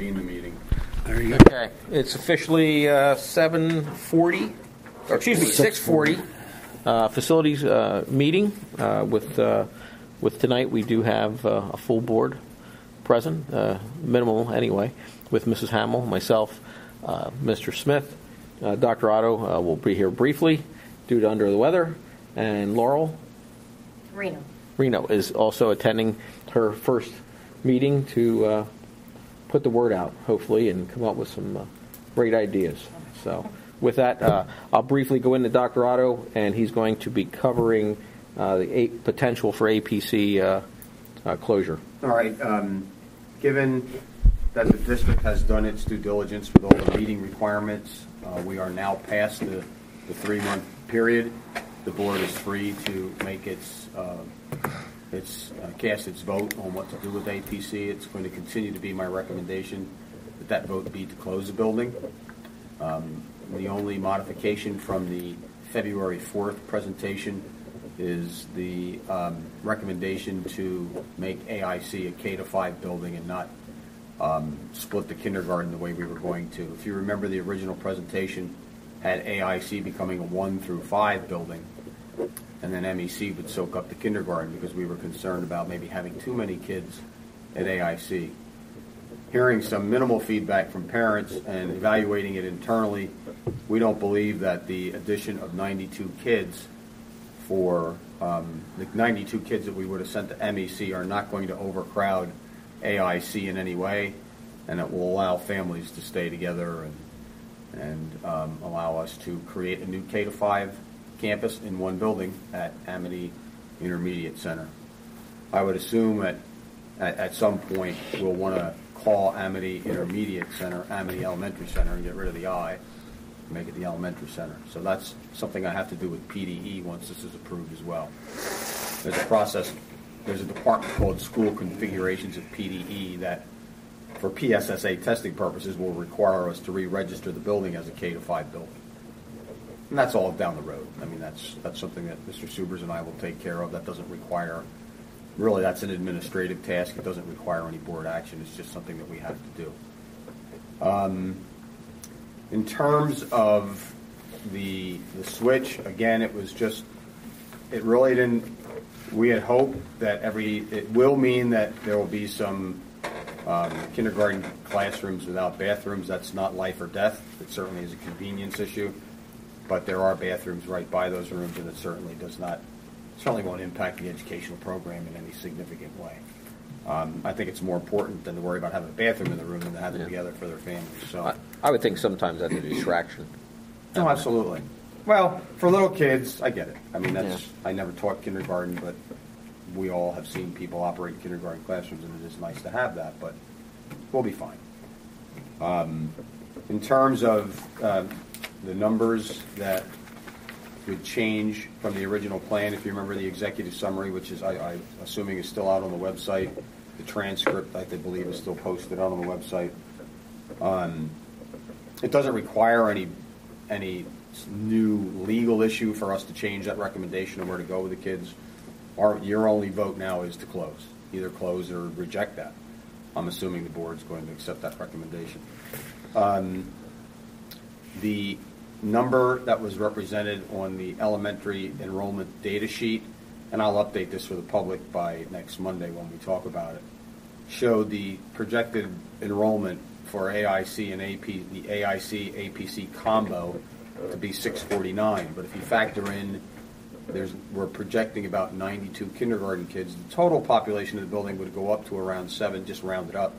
convene the meeting. There you go. Okay, it's officially 7:40, or excuse me, 6:40. Facilities meeting with tonight. We do have a full board present, minimal anyway, with Mrs. Hamill, myself, Mr. Smith, Dr. Otto will be here briefly due to under the weather, and Laurel Reno is also attending her first meeting to put the word out, hopefully, and come up with some great ideas. So with that, I'll briefly go into Dr. Otto, and he's going to be covering the potential for APC closure. All right. Given that the district has done its due diligence with all the meeting requirements, we are now past the 3-month period. The board is free to make cast its vote on what to do with APC. It's going to continue to be my recommendation that vote be to close the building. The only modification from the February 4th presentation is the recommendation to make AIC a K-5 building and not split the kindergarten the way we were going to. If you remember, the original presentation had AIC becoming a 1 through 5 building, and then MEC would soak up the kindergarten because we were concerned about maybe having too many kids at AIC. Hearing some minimal feedback from parents and evaluating it internally, we don't believe that the addition of 92 kids for the 92 kids that we would have sent to MEC are not going to overcrowd AIC in any way, and it will allow families to stay together and allow us to create a new K-5 campus in one building at Amity Intermediate Center. I would assume at some point we'll want to call Amity Intermediate Center Amity Elementary Center and get rid of the I, make it the Elementary Center. So that's something I have to do with PDE once this is approved as well. There's a process, there's a department called School Configurations at PDE that for PSSA testing purposes will require us to re-register the building as a K-5 building. And that's all down the road. I mean, that's something that Mr. Subers and I will take care of. That doesn't require, really, that's an administrative task. It doesn't require any board action. It's just something that we have to do. In terms of the switch, again, it really didn't, we had hoped that it will mean that there will be some kindergarten classrooms without bathrooms. That's not life or death. It certainly is a convenience issue. But there are bathrooms right by those rooms, and it certainly won't impact the educational program in any significant way. I think it's more important than to worry about having a bathroom in the room than to have them together for their families. So I would think sometimes that's a distraction. No, absolutely. Well, for little kids, I get it. I mean, I never taught kindergarten, but we all have seen people operate kindergarten classrooms, and it is nice to have that, but we'll be fine. In terms of the numbers that would change from the original plan, if you remember the executive summary, which is, I'm assuming is still out on the website. The transcript, I believe, is still posted out on the website. It doesn't require any new legal issue for us to change that recommendation of where to go with the kids. Your only vote now is to close. Either close or reject that. I'm assuming the board's going to accept that recommendation. The number that was represented on the elementary enrollment data sheet, and I'll update this for the public by next Monday when we talk about it, showed the projected enrollment for AIC and the AIC APC combo to be 649. But if you factor in, we're projecting about 92 kindergarten kids. The total population of the building would go up to around just rounded up,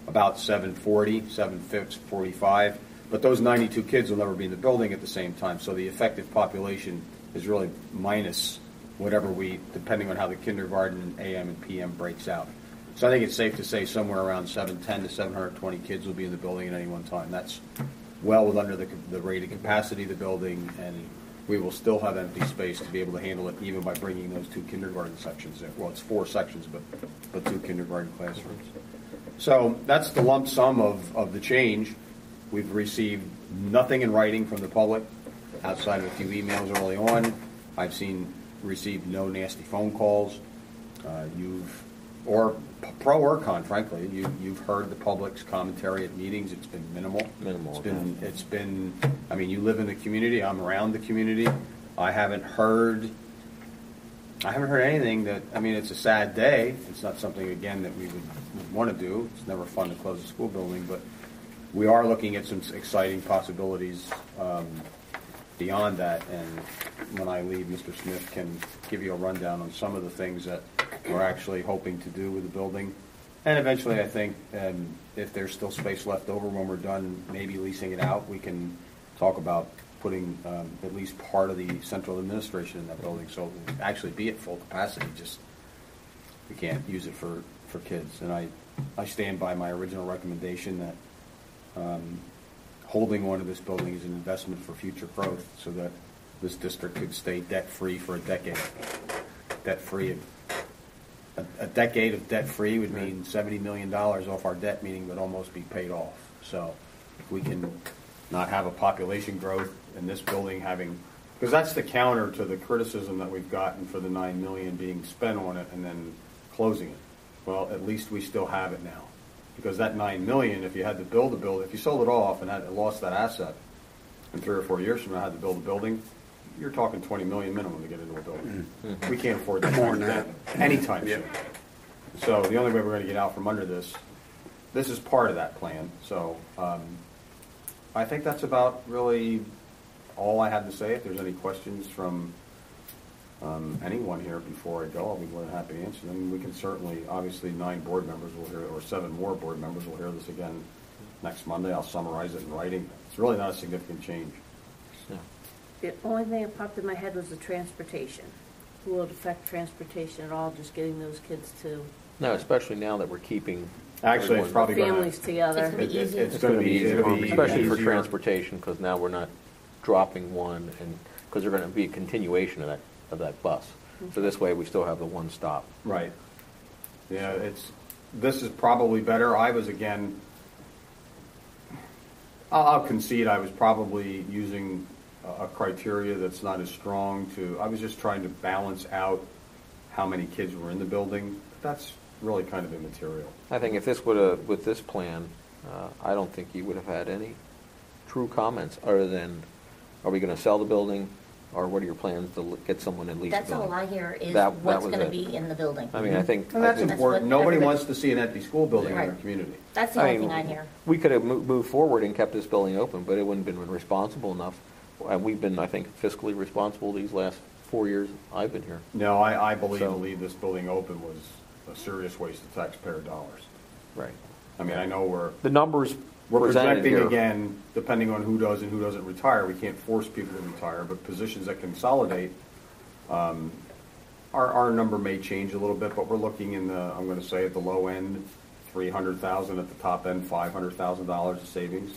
about 740, 745. But those 92 kids will never be in the building at the same time, so the effective population is really minus whatever depending on how the kindergarten AM and PM breaks out. So I think it's safe to say somewhere around 710 to 720 kids will be in the building at any one time. That's well under the rated capacity of the building, and we will still have empty space to be able to handle it even by bringing those 2 kindergarten sections in. Well, it's 4 sections, but 2 kindergarten classrooms. So that's the lump sum of the change. We've received nothing in writing from the public outside of a few emails early on. I've received no nasty phone calls. You've or pro or con, frankly. You've heard the public's commentary at meetings. It's been minimal. Minimal. It's been. I mean, you live in the community. I'm around the community. I haven't heard anything that. I mean, it's a sad day. It's not something again that we would want to do. It's never fun to close a school building, but we are looking at some exciting possibilities beyond that. And when I leave, Mr. Smith can give you a rundown on some of the things that we're actually hoping to do with the building. And eventually, I think if there's still space left over when we're done, maybe leasing it out, we can talk about putting at least part of the central administration in that building, so it will actually be at full capacity. Just we can't use it for kids. And I stand by my original recommendation that holding on to this building is an investment for future growth, so that this district could stay debt-free for a decade. Debt-free. A decade of debt-free would mean $70 million off our debt, meaning would almost be paid off. So if we can not have a population growth in this building having, because that's the counter to the criticism that we've gotten for the $9 million being spent on it and then closing it. Well, at least we still have it now. Because that $9 million, if you had to build a building, if you sold it off and had lost that asset, and 3 or 4 years from now had to build a building, you're talking $20 million minimum to get into a building. We can't afford that more than that anytime soon. So the only way we're going to get out from under this is part of that plan. So I think that's about really all I have to say. If there's any questions from anyone here before I go, I'll be more than happy to answer them. We can certainly, obviously, 9 board members will hear, or 7 more board members will hear this again next Monday. I'll summarize it in writing. It's really not a significant change. The only thing that popped in my head was the transportation. Will it affect transportation at all, just getting those kids to No, especially now that we're keeping Actually, it's probably going families together? It's gonna be easier. It's going to be easier, especially for easier. transportation, because now we're not dropping one, and because they're going to be a continuation of that bus. So this way, we still have the one stop. Right. Yeah, this is probably better. I was, again, I'll concede I was probably using a criteria that's not as strong I was just trying to balance out how many kids were in the building. That's really kind of immaterial. I think if this with this plan, I don't think you would have had any true comments other than, are we going to sell the building, or what are your plans to get someone at least? That's all I hear is That what's was going to it. be in the building. I mean, I think And that's That's important. what Nobody everybody- wants to see an empty school building in their Right. community. That's the only thing I hear. we could have moved forward and kept this building open, but it wouldn't have been responsible enough. And we've been, I think, fiscally responsible these last 4 years I've been here. No, I believe So- to leave this building open was a serious waste of taxpayer dollars. Right. I mean, I know The numbers we're presented projecting here. again, depending on who does and who doesn't retire. We can't force people to retire, but positions that consolidate, our number may change a little bit, but we're looking in the, I'm going to say at the low end, $300,000, at the top end, $500,000 of savings.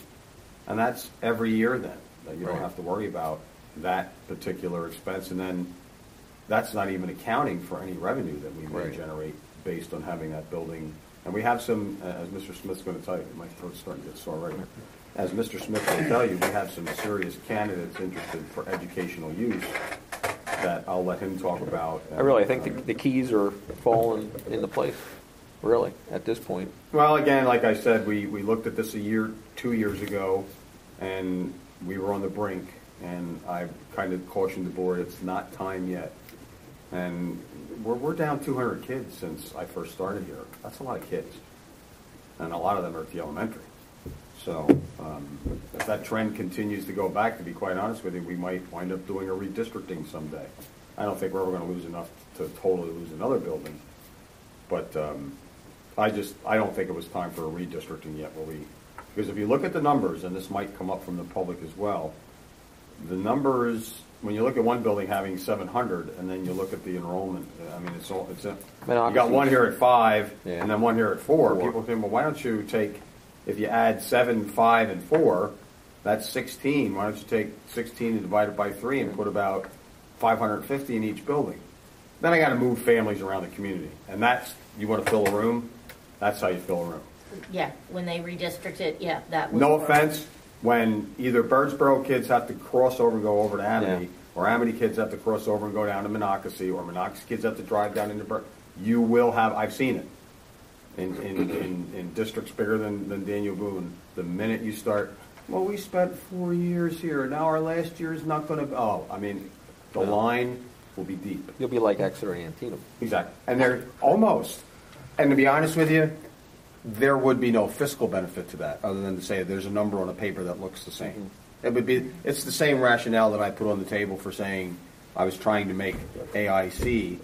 And that's every year then, that you don't Right. have to worry about that particular expense. And then that's not even accounting for any revenue that we may Right. generate based on having that building. And we have some, as Mr. Smith's going to tell you, my throat's starting to get sore right now. As Mr. Smith will tell you, we have some serious candidates interested for educational use that I'll let him talk about. I think the keys are falling into place, really, at this point. Well, again, like I said, we looked at this 2 years ago, and we were on the brink, and I kind of cautioned the board, it's not time yet. And we're down 200 kids since I first started here. That's a lot of kids. And a lot of them are at the elementary. So if that trend continues to go back, to be quite honest with you, we might wind up doing a redistricting someday. I don't think we're ever going to lose enough to totally lose another building. But I don't think it was time for a redistricting yet. Because if you look at the numbers, and this might come up from the public as well, the numbers, when you look at one building having 700, and then you look at the enrollment, I mean, you got one here at 5, Yeah. and then one here at 4. People think, well, why don't you take, if you add 7, 5, and 4, that's 16. Why don't you take 16 and divide it by 3 and put about 550 in each building? Then I got to move families around the community. And you want to fill a room, that's how you fill a room. Yeah, when they redistrict it, yeah, that was. No offense, when either Birdsboro kids have to cross over and go over to Amity, Yeah. or Amity kids have to cross over and go down to Monocacy, or Monocacy kids have to drive down into you will have, I've seen it. in districts bigger than Daniel Boone, the minute you start, well, we spent 4 years here, now our last year is not going to, the line will be deep. You'll be like Exeter and Antietam. Exactly. And they're almost. And to be honest with you, there would be no fiscal benefit to that, other than to say there's a number on a paper that looks the same. It's the same rationale that I put on the table for saying I was trying to make AIC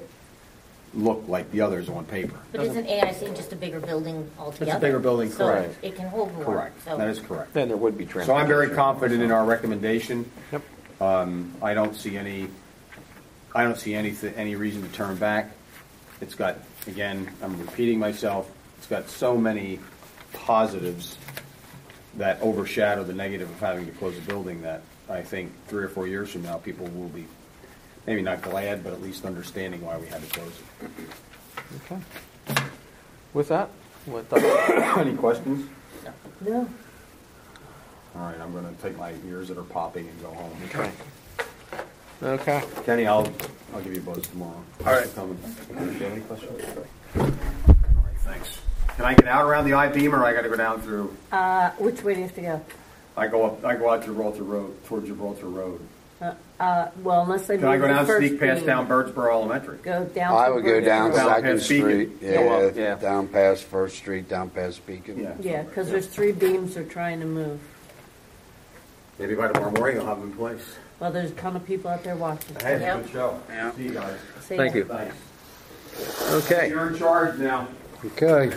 look like the others on paper. But isn't AIC just a bigger building altogether? It's a bigger building, So correct. it can hold more. Correct. So. That is correct. Then there would be So transportation. I'm very confident in our recommendation. Yep. I don't see any reason to turn back. It's got, again, I'm repeating myself, it's got so many positives that overshadow the negative of having to close a building that I think 3 or 4 years from now, people will be maybe not glad, but at least understanding why we had to close it. Okay. With that, Any questions? No. All right, I'm going to take my ears that are popping and go home. Okay. Okay. Kenny, I'll give you a buzz tomorrow. All right. Thanks for coming. Do you have any questions? All right, thanks. Can I get out around the I-beam, or I got to go down through? Which way do you have to go? I go out Gibraltar Road, towards Gibraltar Road. Well, unless they Can I move go the down, first sneak past beam. down Birdsboro Elementary? Go down. I to would go down Birdsboro. Down Second past Beacon. Street, Yeah. down past First Street, down past Beacon. Yeah. Yeah, because there's 3 beams they're trying to move. Maybe by tomorrow morning I'll have them in place. Well, there's a ton of people out there watching. Hey, it's a Yep. good show. Yeah. See you guys. See Thank ya. you. Thanks. Okay. You're in charge now. Okay.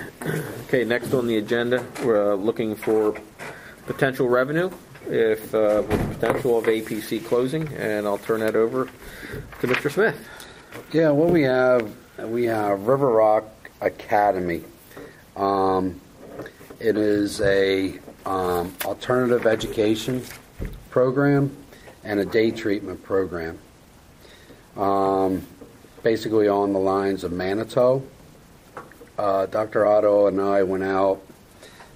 Okay, next on the agenda, we're looking for potential revenue, with the potential of APC closing, and I'll turn that over to Mr. Smith. Yeah, what we have River Rock Academy. It is a alternative education program and a day treatment program. Basically on the lines of Manitou. Dr. Otto and I went out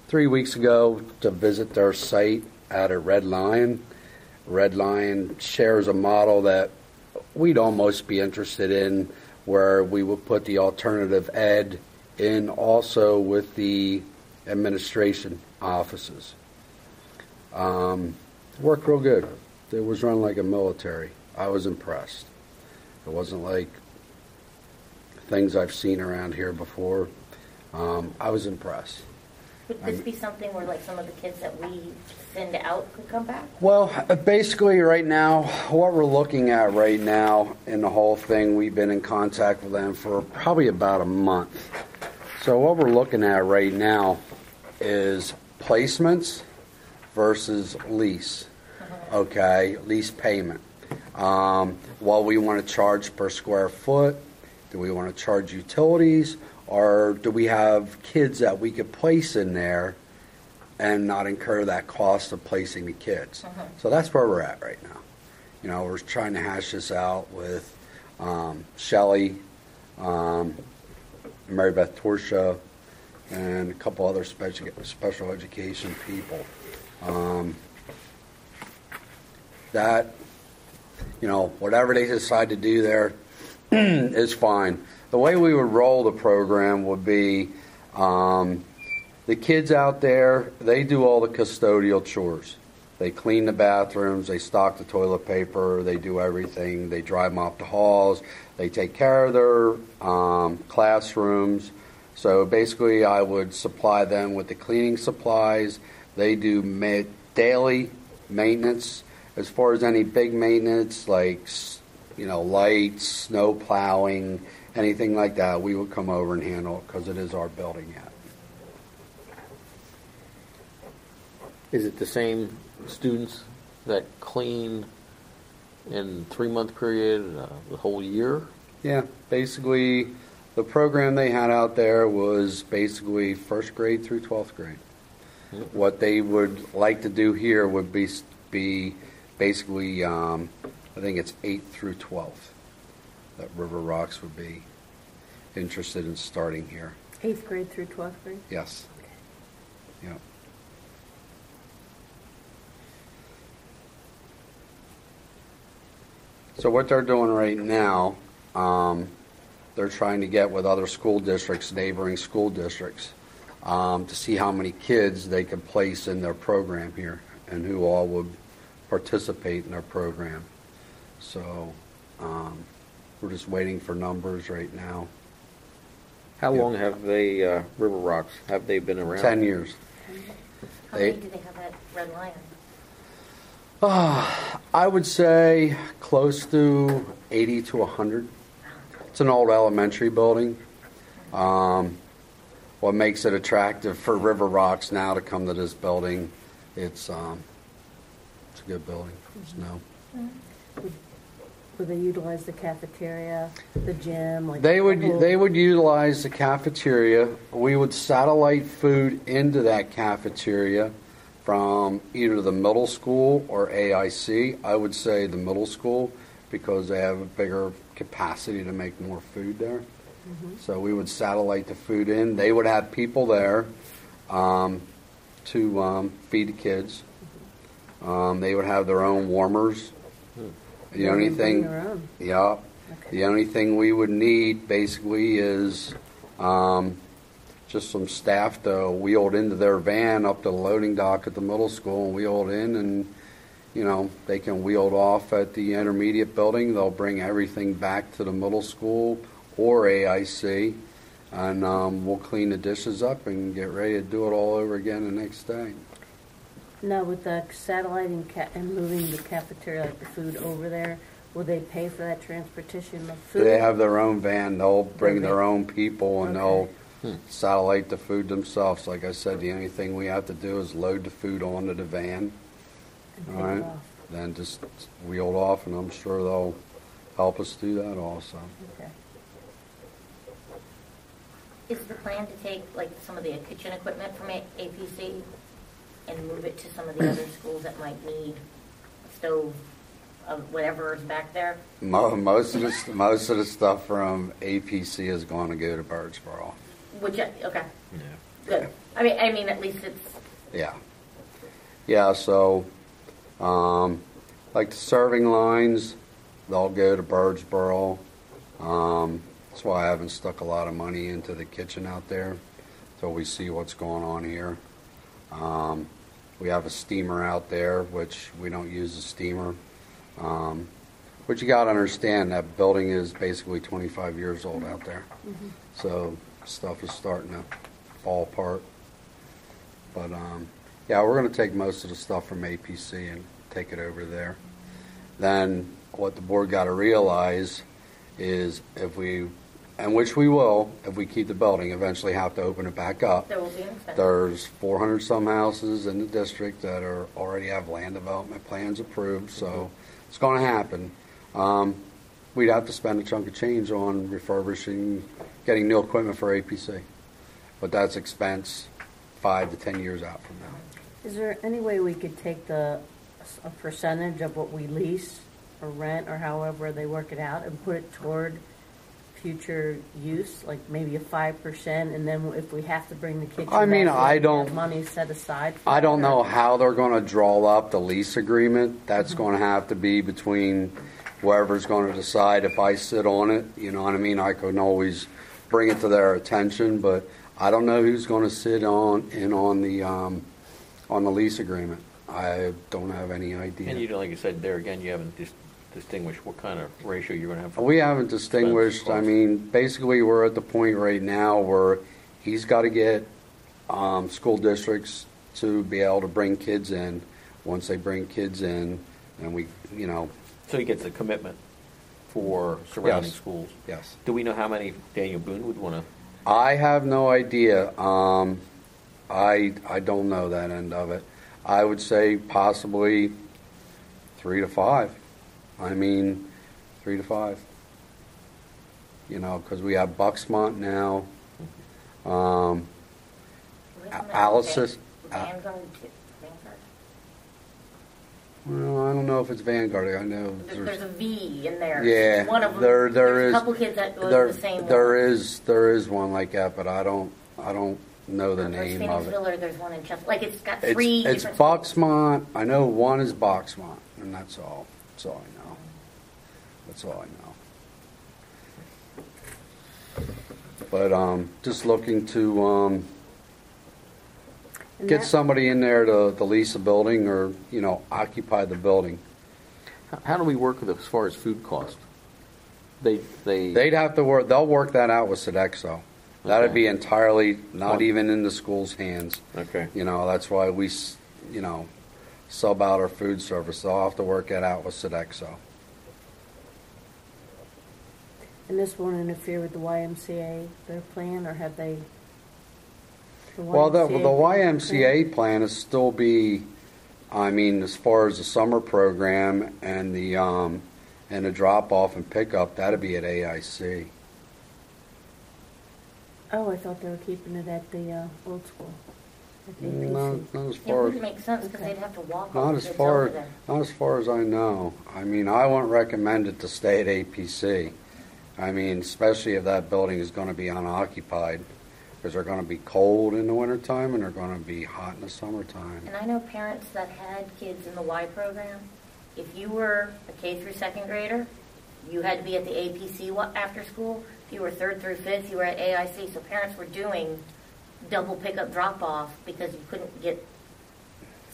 3 weeks ago to visit their site at a Red Lion. Red Lion shares a model that we'd almost be interested in, where we would put the alternative ed in also with the administration offices. Worked real good. It was run like a military. I was impressed. It wasn't like things I've seen around here before. I was impressed. Would this be something where like some of the kids that we send out could come back? Well, basically right now, what we're looking at right now in the whole thing, we've been in contact with them for probably about a month. So what we're looking at right now is placements versus lease. Okay, lease payment. What we want to charge per square foot. Do we want to charge utilities, or do we have kids that we could place in there and not incur that cost of placing the kids? So that's where we're at right now. You know, we're trying to hash this out with Shelley, Mary Beth Torsha, and a couple other special education people. That, you know, whatever they decide to do there is fine. The way we would roll the program would be the kids out there, they do all the custodial chores. They clean the bathrooms, they stock the toilet paper, they do everything, they dry mop the halls, they take care of their classrooms. So basically I would supply them with the cleaning supplies. They do daily maintenance. As far as any big maintenance, like, you know, lights, snow plowing, anything like that, we would come over and handle it because it is our building yet. Is it the same students that clean in 3-month period, the whole year? Yeah, basically the program they had out there was basically 1st grade through 12th grade. What they would like to do here would be basically, I think it's 8th through 12th that River Rocks would be interested in starting here. 8th grade through 12th grade? Yes. Yeah. So what they're doing right now, they're trying to get with other school districts, neighboring school districts, to see how many kids they could place in their program here and who all would participate in their program. So we're just waiting for numbers right now. How Yeah. long have they, River Rocks, have they been around? 10 years. How many do they have at Red Lion? I would say close to 80 to 100. It's an old elementary building. What makes it attractive for River Rocks now to come to this building, it's a good building. No. Would they utilize the cafeteria, the gym? Like They would the whole- they would utilize the cafeteria. We would satellite food into that cafeteria from either the middle school or AIC. I would say the middle school because they have a bigger capacity to make more food there. So we would satellite the food in. They would have people there to feed the kids. They would have their own warmers. The They only would bring thing, their own. yeah. Okay. The only thing we would need basically is just some staff to wheeled into their van up to the loading dock at the middle school and wheeled in, and they can wheel it off at the intermediate building. They'll bring everything back to the middle school or AIC, and we'll clean the dishes up and get ready to do it all over again the next day. Now, with the satelliting and moving the cafeteria, like the food over there, will they pay for that transportation of food? They have their own van. They'll bring their own people, and Okay. they'll satellite the food themselves. Like I said, the only thing we have to do is load the food onto the van, And take all it right? off? Then just wheel it off, and I'm sure they'll help us do that also. Okay. Is the plan to take like some of the kitchen equipment from APC and move it to some of the other schools that might need a stove of whatever is back there? Most of the stuff from APC is going to go to Birdsboro. Okay, Yeah. good. I mean, at least it's, Yeah. Yeah, so, like the serving lines, they'll go to Birdsboro. That's why I haven't stuck a lot of money into the kitchen out there until we see what's going on here. We have a steamer out there, which we don't use a steamer. But you got to understand that building is basically 25 years old out there. So stuff is starting to fall apart. But yeah, we're going to take most of the stuff from APC and take it over there. Then what the board got to realize is if we, and which we will, if we keep the building, eventually have to open it back up. there will be an expense. There's 400 some houses in the district that are already have land development plans approved, so it's going to happen. We'd have to spend a chunk of change on refurbishing, getting new equipment for APC, but that's expense 5 to 10 years out from now. Is there any way we could take a percentage of what we lease or rent or however they work it out and put it toward future use, like maybe a 5%, and then if we have to bring the kitchen I mean, back, I we don't- have money set aside for I don't that, know or- how they're going to draw up the lease agreement. That's going to have to be between whoever's going to decide. If I sit on it, you know what I mean, I can always bring it to their attention, but I don't know who's going to sit on the lease agreement. I don't have any idea. And like you said, there again, you haven't distinguished what kind of ratio you're going to have. for We haven't distinguished. expense I cost. mean, basically, we're at the point right now where he's got to get school districts to be able to bring kids in. Once they bring kids in, then we, So he gets a commitment for surrounding Yes. schools. yes. Do we know how many Daniel Boone would want to? I have no idea. I don't know that end of it. I would say possibly 3 to 5. I mean, 3 to 5. Because we have Bucksmont now. Where's the Alice Van- is- Vanguard too? Vanguard? Well, I don't know if it's Vanguard. I know There's a V in there. Yeah, One of them. there there's is. a couple kids that go there, to the same there one. is one like that, but I don't know the There's name Phoenix of it. Villa, there's one in Chester. Like it's got three It's different. Bucksmont. I know one is Bucksmont, and that's all. That's all I know. That's all I know. But just looking to And get that- somebody in there to lease a building or, occupy the building. How do we work with it as far as food cost? They'd have to work, they'll work that out with Sodexo. That'd Okay. be entirely not Fine. even in the school's hands. Okay. That's why we, sub out our food service. They'll have to work it out with Sodexo. And this won't interfere with the YMCA, their plan, or have they? Well, the YMCA plan is still be, as far as the summer program and the drop off and pickup, that'd be at AIC. Oh, I thought they were keeping it at the old school, at the APC. Not as It far wouldn't as make sense because they'd have to walk all not the as kids far over there. not as far as I know. I wouldn't recommend it to stay at APC. Especially if that building is going to be unoccupied, because they're going to be cold in the wintertime and they're going to be hot in the summertime. And I know parents that had kids in the Y program, if you were a K through second grader, you had to be at the APC after school. If you were third through fifth, you were at AIC. So parents were doing double pickup drop off because you couldn't get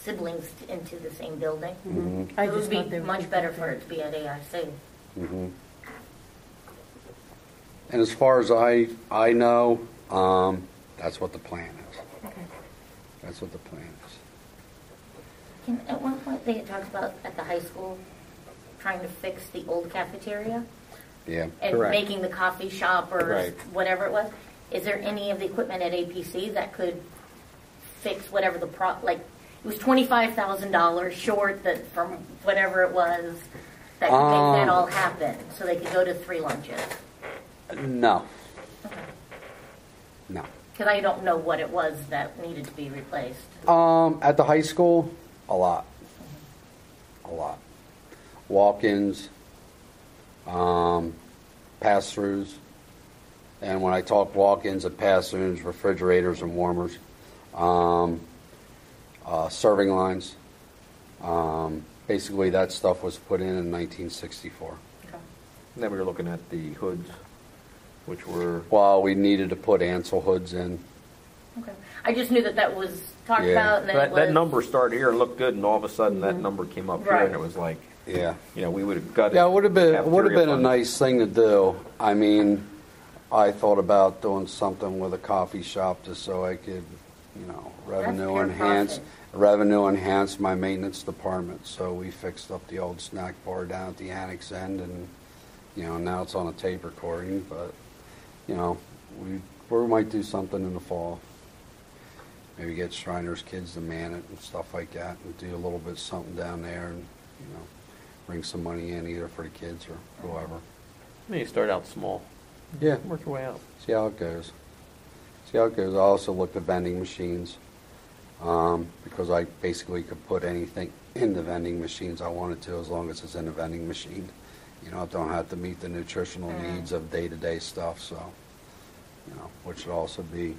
siblings into the same building. Mm-hmm. I It would just be thought they were much keeping better it for there. it to be at AIC. Mm-hmm. And as far as I know, that's what the plan is. Okay. That's what the plan is. At one point, they had talked about at the high school trying to fix the old cafeteria Yeah. and Correct. making the coffee shop or Right. whatever it was. Is there any of the equipment at APC that could fix whatever the it was $25,000 short that from whatever it was that could make that all happen so they could go to 3 lunches? No. No. Because I don't know what it was that needed to be replaced. At the high school, a lot. A lot. Walk-ins, pass-throughs. And when I talk walk-ins and pass-throughs, refrigerators and warmers, serving lines. Basically, that stuff was put in 1964. Okay. Then we were looking at the hoods, which were Well, we needed to put Ansel hoods in. Okay. I just knew that was talked Yeah. about. And then that, it was, that number started here and looked good, and all of a sudden that number came up here, Right. and it was like, Yeah. we would have got it. Yeah, it would have been a Cafeteria nice thing to do. I thought about doing something with a coffee shop just so I could, revenue pure enhance my maintenance department. So we fixed up the old snack bar down at the annex end, and now it's on a tape recording. But we might do something in the fall. Maybe get Shriner's kids to man it and stuff like that, and do a little bit something down there, and bring some money in either for the kids or whoever. You start out small, Yeah, work your way out. see how it goes. I also looked at vending machines because I basically could put anything in the vending machines I wanted to as long as it's in the vending machine. I don't have to meet the nutritional needs of day-to-day stuff. So, which would also be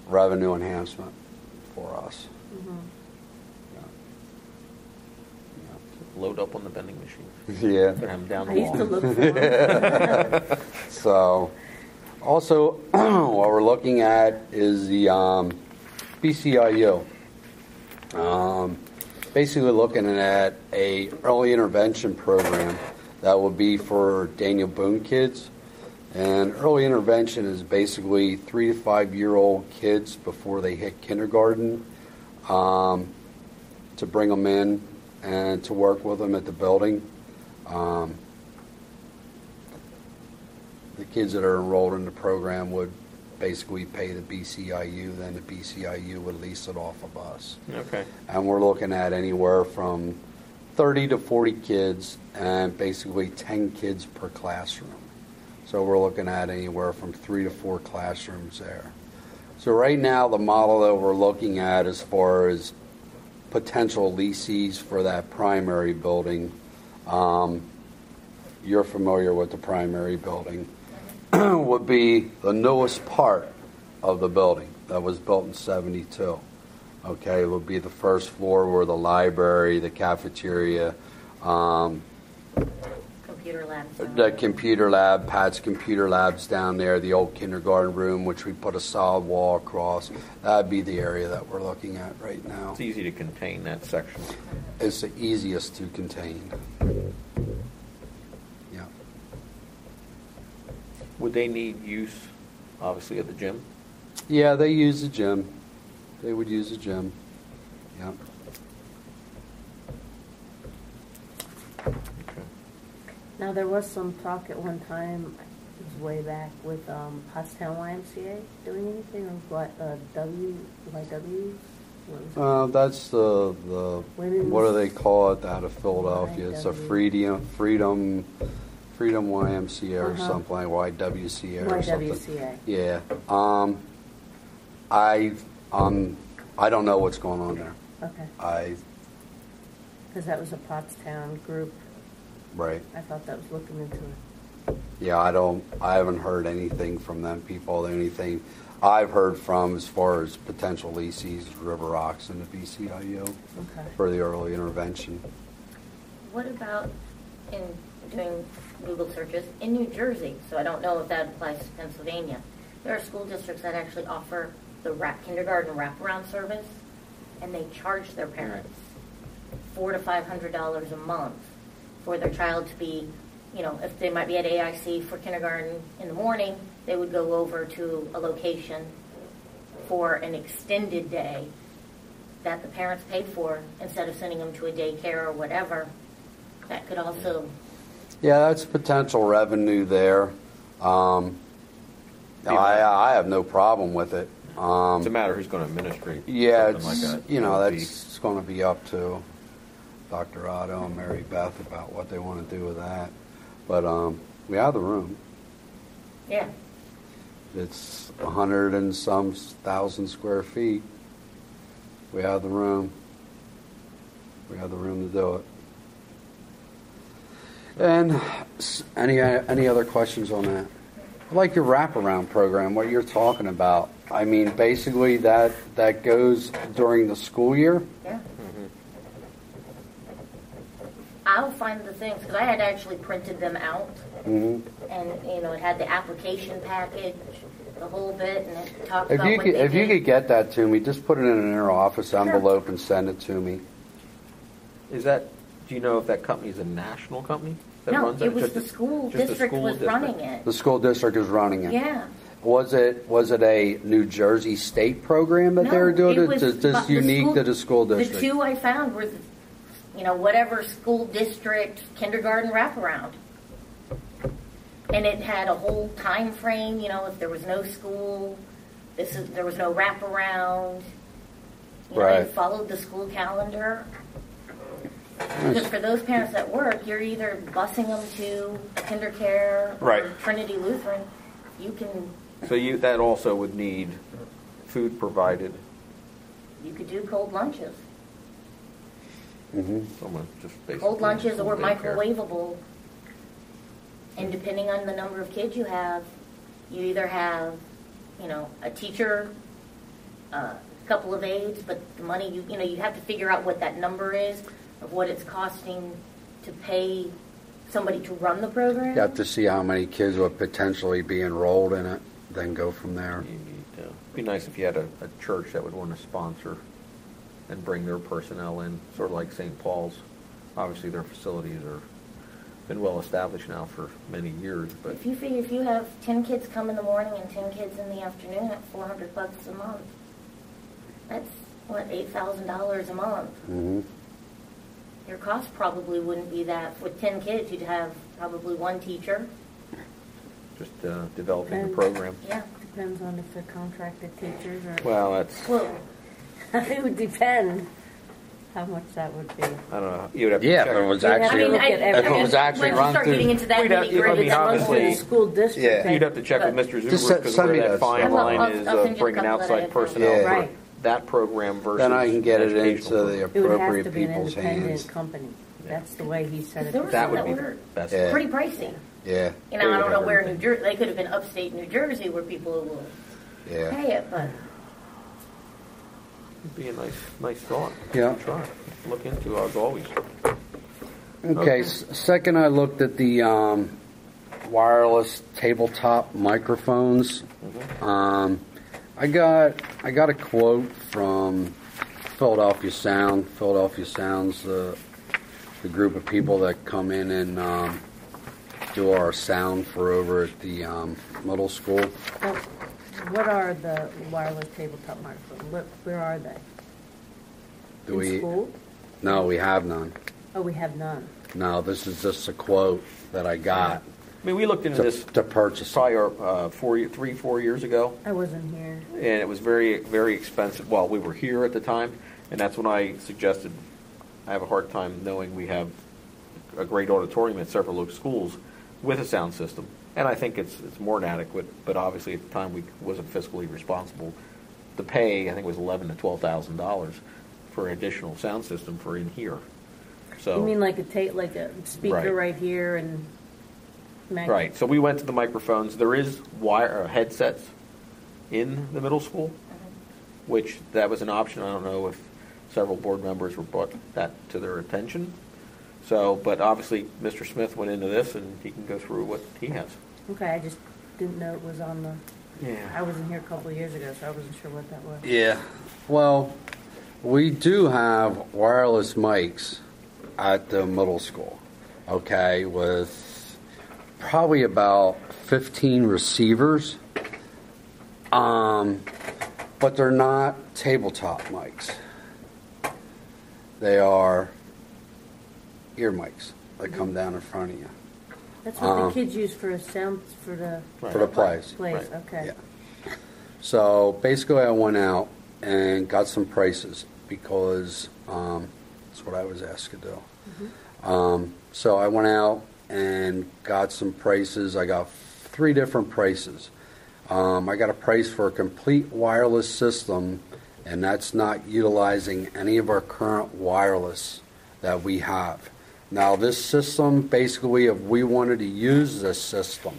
revenue enhancement for us. Load up on the vending machine. Yeah. Better have them down I the used to wall. look for them. So, also, what we're looking at is the BCIU. Basically looking at a early intervention program that will be for Daniel Boone kids. And early intervention is basically 3 to 5 year old kids before they hit kindergarten, to bring them in and to work with them at the building. The kids that are enrolled in the program would basically pay the BCIU, then the BCIU would lease it off of us. Okay. And we're looking at anywhere from 30 to 40 kids and basically 10 kids per classroom. So we're looking at anywhere from 3 to 4 classrooms there. So right now the model that we're looking at as far as potential leases for that primary building, you're familiar with the primary building, would be the newest part of the building that was built in 72. Okay, it would be the first floor where the library, the cafeteria, Computer computer labs. down The there. computer lab, Pat's computer lab's down there, the old kindergarten room, which we put a solid wall across. That'd be the area that we're looking at right now. It's easy to contain that section. It's the easiest to contain. Yeah. Would they need use, obviously, of the gym? Yeah, they use the gym. They would use the gym. Yeah. Now, there was some talk at one time, it was way back, with Pottstown YMCA doing anything, or what, WYW? What was it? That's the Women's- what do they call it out of Philadelphia? It's a YW. Freedom YMCA or Uh-huh. something like YWCA or something. YWCA. Yeah. I don't know what's going on there. Okay, because that was a Pottstown group. Right. I thought that was looking into it. Yeah, I haven't heard anything from them people. The only thing I've heard from as far as potential leases, River Rocks and the BCIU Okay. for the early intervention. What about in doing Google searches in New Jersey? So I don't know if that applies to Pennsylvania. There are school districts that actually offer the kindergarten wraparound service, and they charge their parents $400 to $500 a month for their child to be, if they might be at AIC for kindergarten in the morning, they would go over to a location for an extended day that the parents paid for instead of sending them to a daycare or whatever. That could also, Yeah, that's potential revenue there. I have no problem with it. It's a matter who's going to administrate Yeah, something like that. that's going to be up to Dr. Otto and Mary Beth about what they want to do with that. But we have the room. yeah. It's 100 and some thousand square feet. We have the room. We have the room to do it. And any other questions on that? I like your wraparound program, what you're talking about. I mean, basically that goes during the school year? Yeah. I'll find the things, because I had actually printed them out, Mm-hmm. and, it had the application package, the whole bit, and it talked If about you what could, they if you did. could get that to me, just put it in an inner office envelope and send it to me. Is that, do you know if that company is a national company that No, runs that? it was Just the school just the district school was district? running it. The school district is running it. Yeah. Was it a New Jersey state program that they were doing? it was Just the unique school- to the school The district? two I found were, whatever school district kindergarten wraparound. And it had a whole time frame, if there was no school, there was no wraparound. Right. It followed the school calendar. Because for those parents that work, you're either busing them to KinderCare Right. or Trinity Lutheran. You can, So that also would need food provided. you could do cold lunches. Mm-hmm. Someone just basically Cold lunches or daycare. microwavable. And depending on the number of kids you have, you either have, a teacher, a couple of aides, but the money, you have to figure out what that number is of what it's costing to pay somebody to run the program. You have to see how many kids would potentially be enrolled in it, then go from there. You need, it'd be nice if you had a church that would want to sponsor and bring their personnel in, sort of like St. Paul's. Obviously, their facilities are been well established now for many years, but If you figure if you have 10 kids come in the morning and 10 kids in the afternoon at $400 a month, that's what, $8,000 a month. Mm-hmm. Your cost probably wouldn't be that. With 10 kids, you'd have probably one teacher. just developing the And- program. Yeah. Depends on if they're contracted teachers or. Well, that's, Well, It would depend how much that would be. I don't know. You would have to Yeah, check. but it was You'd have to actually, look at if it was actually once you run start getting through, into that We'd have- nitty gritty, I mean, that's obviously- The school district. Yeah. that- You'd have to check with Mr. Just Zuber because send where me that that fine stuff. line I'll is send you a bringing couple that I outside have. personnel Yeah. for Right. that program versus then I can get it educational into the program. It would have appropriate to be an people's hands. independent company. That's the way he said it. There were That some would that be were the best. Yeah. pretty pricey. Yeah, I They don't would know have where New everything. Jersey, they could have been upstate New Jersey where people will yeah. pay it, but It'd be a nice thought. Yeah. Try. Look into, as always. Okay, second I looked at the wireless tabletop microphones. I got a quote from Philadelphia Sound. Philadelphia Sound's the group of people that come in and do our sound for over at the middle school. Well, what are the wireless tabletop microphones? Where are they? In school? No, we have none. Oh, we have none. No, this is just a quote that I got I mean, we looked into this to purchase. probably 4 years ago, I wasn't here. and it was very, very expensive. Well, we were here at the time, and that's when I suggested, I have a hard time knowing we have a great auditorium at several of schools with a sound system. And I think it's more than adequate, but obviously at the time we wasn't fiscally responsible to pay, I think it was $11,000 to $12,000 for an additional sound system for in here. So, You mean like a speaker Right. right here and... right, so we went to the microphones. There is headsets in the middle school, which that was an option. I don't know if several board members were brought that to their attention. So, but obviously Mr. Smith went into this and he can go through what he has. Okay, I just didn't know it was on the... I Yeah. wasn't here a couple of years ago, so I wasn't sure what that was. Yeah. Well, we do have wireless mics at the middle school, okay, with probably about 15 receivers. But they're not tabletop mics. They are ear mics that come down in front of you That's what the kids use for a sound, for the... for the plays. Plays, Right. okay. Yeah. So basically, I went out and got some prices because that's what I was asked to do. So I went out and got some prices. I got 3 different prices. I got a price for a complete wireless system, and that's not utilizing any of our current wireless that we have. Now, this system, basically, if we wanted to use this system,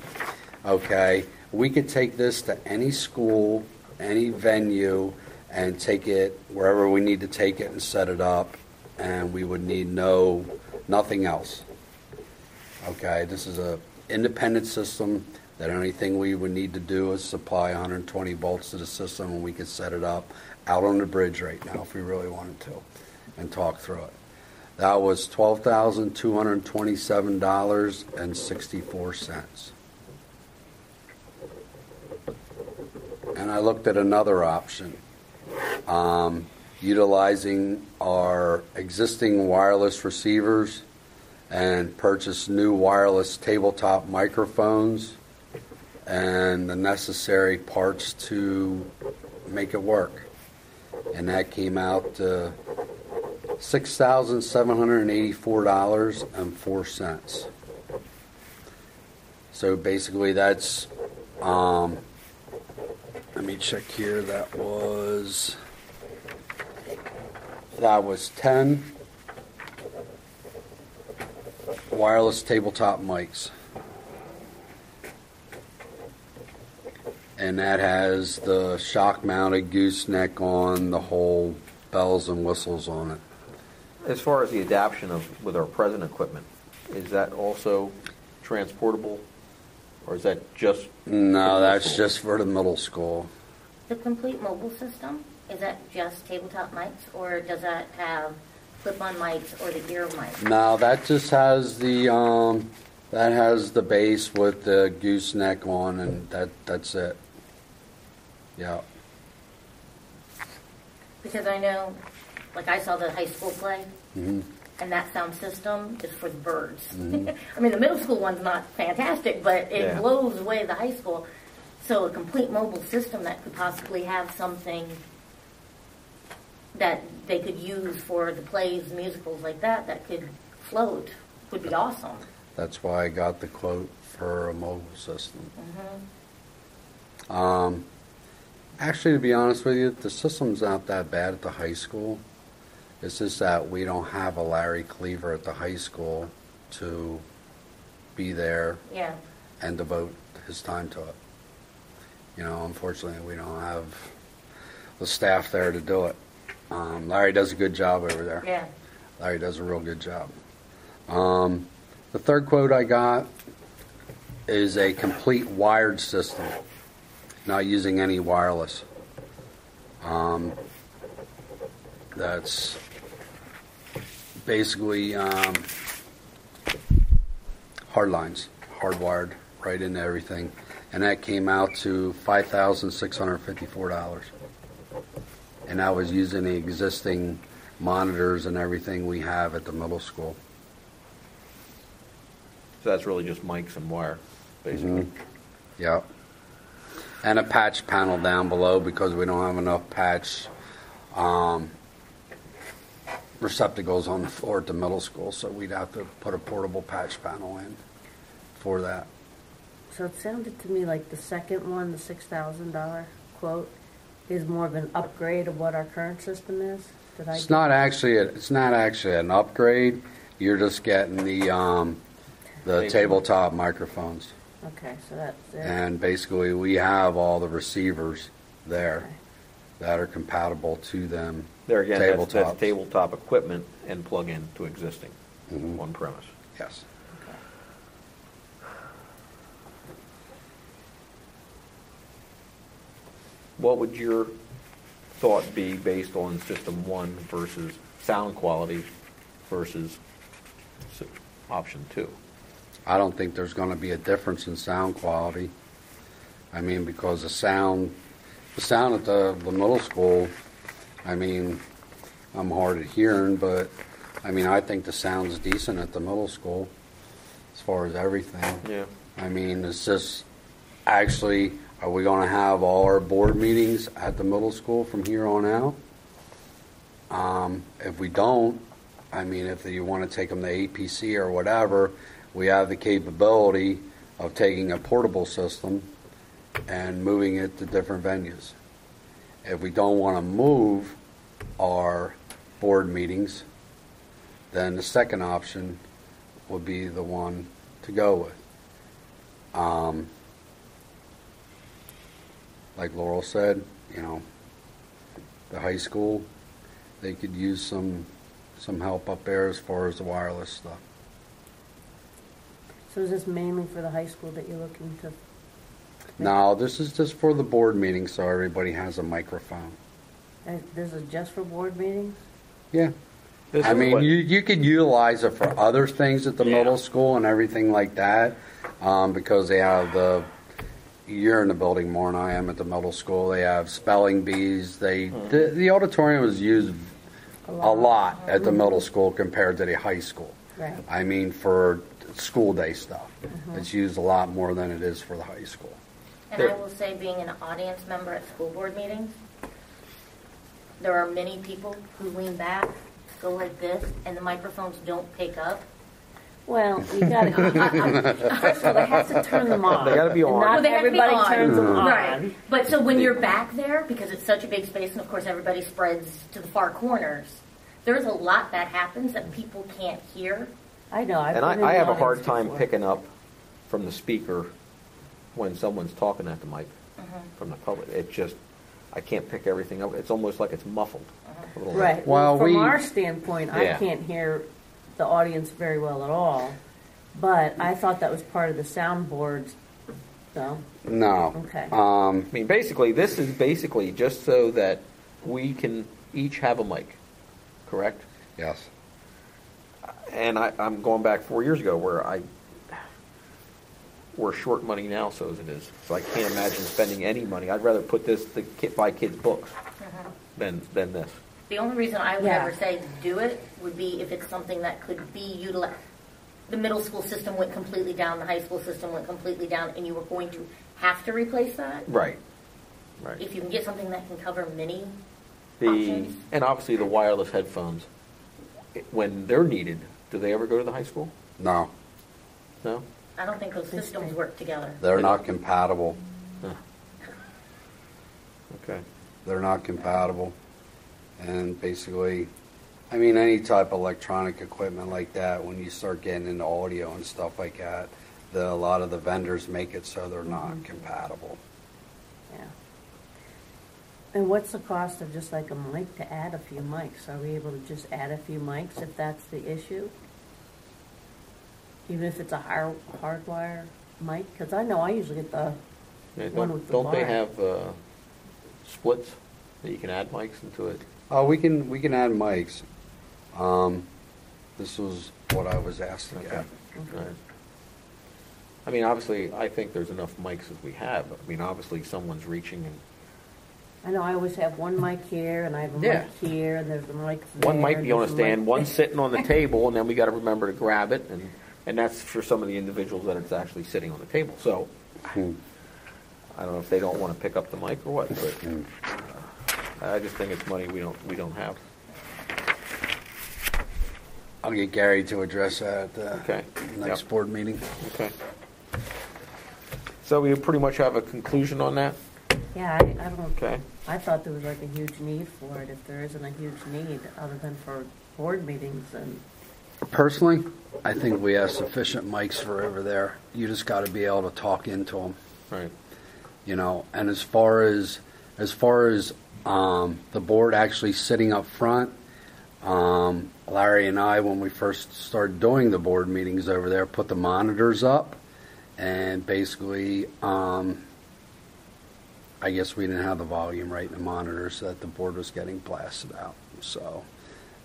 okay, we could take this to any school, any venue, and take it wherever we need to take it and set it up, and we would need nothing else. Okay, this is a independent system that anything we would need to do is supply 120 volts to the system, and we could set it up out on the bridge right now if we really wanted to and talk through it. That was $12,227.64. And I looked at another option, utilizing our existing wireless receivers and purchase new wireless tabletop microphones and the necessary parts to make it work. And that came out to $6,784.04. So basically that's, let me check here, that was 10 wireless tabletop mics. And that has the shock-mounted gooseneck on, the whole bells and whistles on it. As far as the adaption with our present equipment, is that also transportable, or is that just? No, that's just for the middle school. The complete mobile system, is that just tabletop mics, or does that have clip-on mics or the ear mics? No, that just has the base with the gooseneck on, and that's it. Yeah. Because I know, like I saw the high school play, Mm-hmm. and that sound system is for the birds. I mean, the middle school one's not fantastic, but it Yeah. blows away the high school. So a complete mobile system that could possibly have something that they could use for the plays, musicals like that, that could float, would be awesome. That's why I got the quote for a mobile system. Actually, to be honest with you, the system's not that bad at the high school. It's just that we don't have a Larry Cleaver at the high school to be there Yeah. and devote his time to it. You know, unfortunately, we don't have the staff there to do it. Larry does a good job over there. Yeah. Larry does a real good job. The third quote I got is a complete wired system, not using any wireless. That's basically hard lines, hardwired right into everything, and that came out to $5,654. And that was using the existing monitors and everything we have at the middle school. So that's really just mics and wire, basically. Yep. And a patch panel down below because we don't have enough patch receptacles on the floor at the middle school, so we'd have to put a portable patch panel in for that. So it sounded to me like the second one, the $6,000 quote, is more of an upgrade of what our current system is. Did I It's not actually an upgrade. You're just getting the tabletop microphones, Okay, so that's it. and basically we have all the receivers there Okay. that are compatible to them. There again, that's Tabletops. tabletop equipment and plug in to existing Mhm. on premise. Yes. Okay. What would your thought be based on system one versus sound quality versus option two? I don't think there's going to be a difference in sound quality. I mean, because the sound at the middle school, I mean, I'm hard at hearing, but I mean, I think the sound's decent at the middle school as far as everything. Yeah. I mean, it's just actually, are we going to have all our board meetings at the middle school from here on out? If we don't, I mean, if you want to take them to APC or whatever, we have the capability of taking a portable system and moving it to different venues. If we don't want to move our board meetings, then the second option would be the one to go with. Like Laurel said, you know, the high school, they could use some help up there as far as the wireless stuff. So is this mainly for the high school that you're looking to? No, this is just for the board meeting, so everybody has a microphone. This is just for board meetings? Yeah. This I is mean, what- you could utilize it for other things at the Yeah. middle school and everything like that, because they have you're in the building more than I am at the middle school. They have spelling bees. The auditorium is used a lot at the middle school compared to the high school. Right. I mean, for school day stuff, it's used a lot more than it is for the high school. And I will say, being an audience member at school board meetings, there are many people who lean back, go like this, and the microphones don't pick up. Well, you gotta, first of all, they have to turn them on. They gotta be on. And Well, not they have to be everybody on. turns them on. Right. But so when you're back there, because it's such a big space, and of course everybody spreads to the far corners, there's a lot that happens that people can't hear. I know. I've And been in I the have a hard audience time before. picking up from the speaker when someone's talking at the mic from the public. It just, I can't pick everything up. It's almost like it's muffled. a little bit. Right. Well, Well, from we- our standpoint, I Yeah. can't hear the audience very well at all. But I thought that was part of the soundboards. No. No. Okay. I mean, basically, this is basically just so that we can each have a mic, correct? Yes. And I'm going back 4 years ago where we're short money now, so as it is. So I can't imagine spending any money. I'd rather put this to buy kids books than this. The only reason I would Yeah. ever say do it would be if it's something that could be utilized. The middle school system went completely down, the high school system went completely down, and you were going to have to replace that. Right. Right. If you can get something that can cover many The options. and obviously the wireless headphones, when they're needed, do they ever go to the high school? No. No. I don't think those systems work together. They're not compatible. Okay. They're not compatible. And basically, I mean, any type of electronic equipment like that, when you start getting into audio and stuff like that, a lot of the vendors make it so they're not compatible. Yeah. And what's the cost of just like a mic to add a few mics? Are we able to just add a few mics if that's the issue? even if it's a hardwire mic? Because I know I usually get the Yeah, one with the don't they bar. have splits that you can add mics into it? Oh, we can add mics. This was what I was asked to Okay. get. Right. I mean, obviously, I think there's enough mics as we have. I mean, obviously, someone's reaching, and I know I always have one mic here, and I have a Yeah. mic here, and there's a mic there. one might be on a there's mic stand, one's there. sitting on the table, and then we got to remember to grab it, and that's for some of the individuals that it's actually sitting on the table. So Hmm. I don't know if they don't want to pick up the mic or what, but I just think it's money we don't have. I'll get Gary to address that at the Okay. next Yep. board meeting. Okay. So we pretty much have a conclusion on that. Yeah, I don't. Okay. I thought there was like a huge need for it. If there isn't a huge need, other than for board meetings, and Personally, I think we have sufficient mics for over there. You just got to be able to talk into them. Right. You know, and as far as the board actually sitting up front, Larry and I, when we first started doing the board meetings over there, put the monitors up, and basically, I guess we didn't have the volume right in the monitors that the board was getting blasted out. So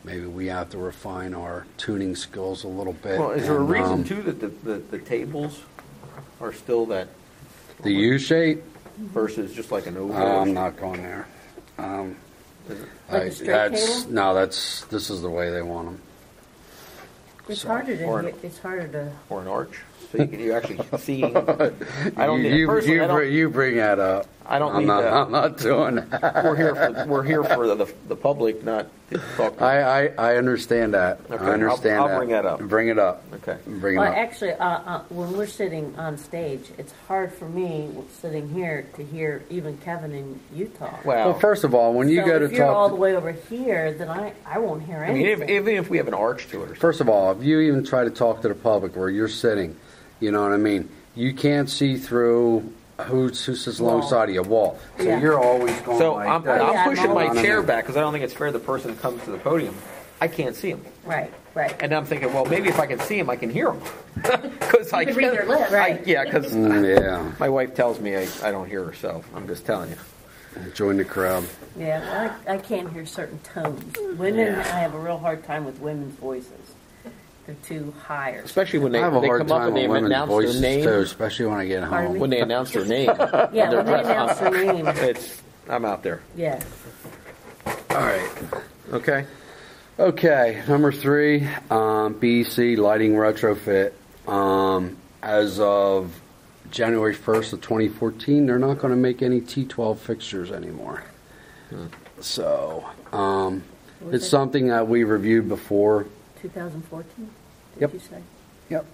maybe we have to refine our tuning skills a little bit. Well, is there a And, reason too that the tables are still that the U shape? versus just like an oval? I'm not going there. Is it? Like a straight table? No, this is the way they want them. it's So, harder to or- hear, it's harder to. Or an arch, so you actually see. I don't need you, personally. you, I don't, you bring that up. I don't I'm need not, that. I'm not doing that. we're here for the public, not to talk. To I understand that. Okay, I understand I'll that. bring that up. Bring it up. Okay. Bring it Well, up. actually, when we're sitting on stage, it's hard for me sitting here to hear even Kevin and you talk. Well, first of all, when you So go to if you're all the talk, way over here, then I won't hear I mean, anything. even if we have an arch to it, or something. first of all, if you even try to talk to the public where you're sitting, you know what I mean. You can't see through who sits alongside of your wall, so Yeah. you're always going So like I'm, that. yeah, I'm pushing I'm my on chair it. back because I don't think it's fair the person that comes to the podium. I can't see him. Right, right. And I'm thinking, well, maybe if I can see him, I can hear him. Because I can read their lips. Right. Yeah, because Yeah, my wife tells me I don't hear her, so I'm just telling you. join the crowd. Yeah, well, I can't hear certain tones. Women, I have a real hard time with women's voices. They're too high. Or Especially when I they have a hard come up time and they with women's announce their voices name. too, especially when I get Pardon home. me? When they announce their name. yeah, when they announce their name. I'm out there. Yeah. All right. Okay. Okay, number 3, BEC lighting retrofit. As of January 1st of 2014, they're not going to make any T12 fixtures anymore. So, it's something that we reviewed before. 2014, did Yep. you say? Yep.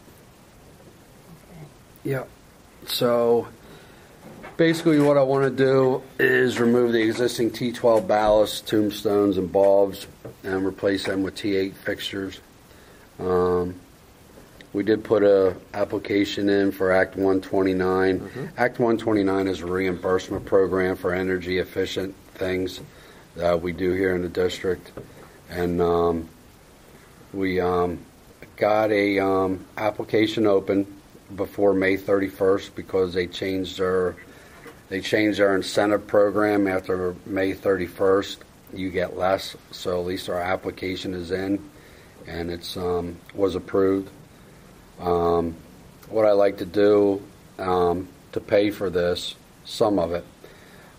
Okay. Yep. So, basically what I want to do is remove the existing T12 ballast, tombstones, and bulbs and replace them with T8 fixtures. We did put a application in for Act 129. Act 129 is a reimbursement program for energy efficient things that we do here in the district. And we got a application open before May 31st because they changed their incentive program after May 31st. You get less, so at least our application is in, and it's was approved. What I like to do to pay for this, some of it,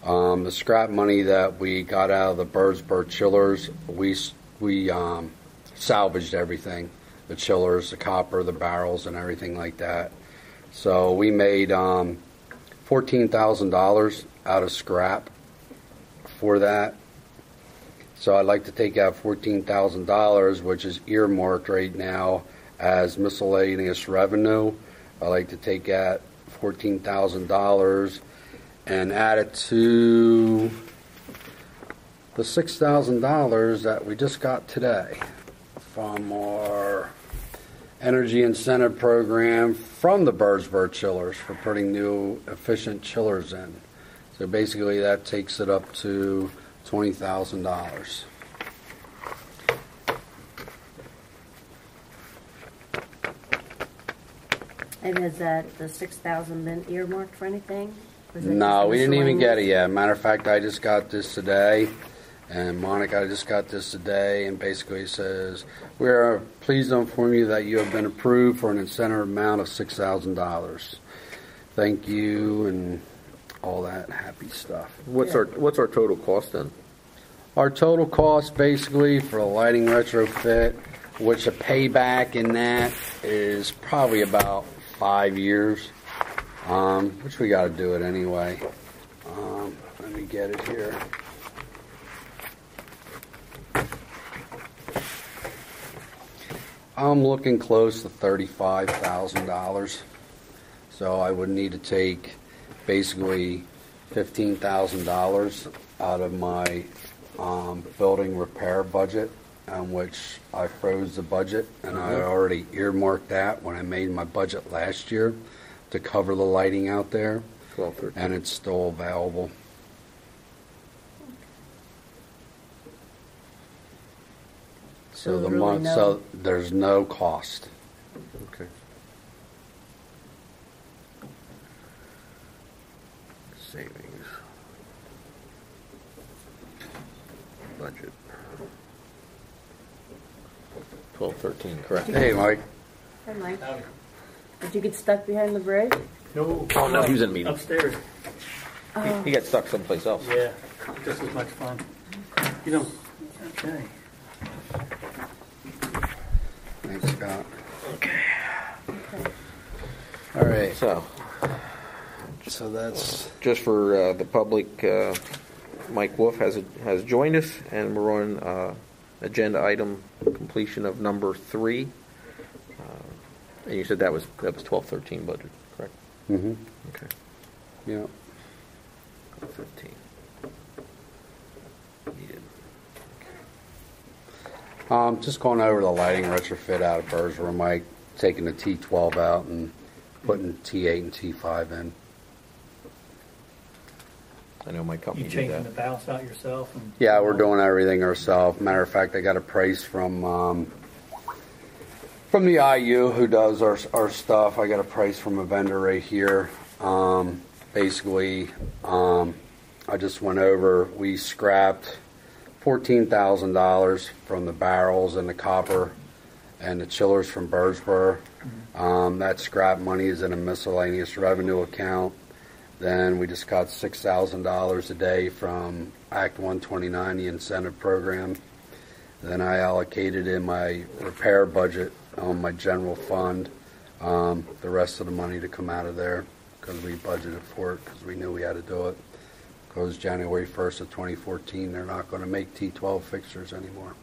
the scrap money that we got out of the Birdsburg chillers, we salvaged everything, the chillers, the copper, the barrels, and everything like that. So we made $14,000 out of scrap for that. So I'd like to take out $14,000, which is earmarked right now as miscellaneous revenue. I'd like to take that $14,000 and add it to the $6,000 that we just got today from our energy incentive program from the Birdsburg chillers for putting new efficient chillers in. So basically that takes it up to $20,000. And has the 6,000 been earmarked for anything? Or is it No, just we didn't even get it miscellaneous? yet. Matter of fact, I just got this today, and Monica, I just got this today, and basically it says, we are pleased to inform you that you have been approved for an incentive amount of $6,000. Thank you, and all that happy stuff. What's our total cost then? Our total cost basically for a lighting retrofit, which a payback in that is probably about 5 years, which we got to do it anyway. Let me get it here. I'm looking close to $35,000. So I would need to take basically $15,000 out of my building repair budget, on which I froze the budget, and I already earmarked that when I made my budget last year to cover the lighting out there, 12, 13. and it's still available. So So the really month, no- so there's no cost. Okay. Savings. Budget. 12, 13, correct? Hey, Mike. Hi, Mike. Did you get stuck behind the bridge? No. Oh, no, he was in a meeting. Upstairs. He got stuck someplace else. Yeah, just as much fun. You know, okay. Thanks, Scott. All right. So that's Just for the public, Mike Wolf has joined us, and we're on agenda item completion of number 3. And you said that was 12-13 budget, correct? mm-hmm. Okay. Yeah. 15. Needed. Just going over the lighting retrofit out of Burrsville, Mike, taking the T12 out and putting T8 and T5 in. I know my company You did changing the that. valves out yourself? And Yeah, we're doing everything ourselves. Matter of fact, I got a price from the IU who does our stuff. I got a price from a vendor right here. Basically, I just went over. We scrapped $14,000 from the barrels and the copper and the chillers from Birdsboro. That scrap money is in a miscellaneous revenue account. Then we just got $6,000 a day from Act 129, the incentive program. Then I allocated in my repair budget on my general fund the rest of the money to come out of there because we budgeted for it because we knew we had to do it. Because January 1st of 2014, they're not going to make T12 fixtures anymore.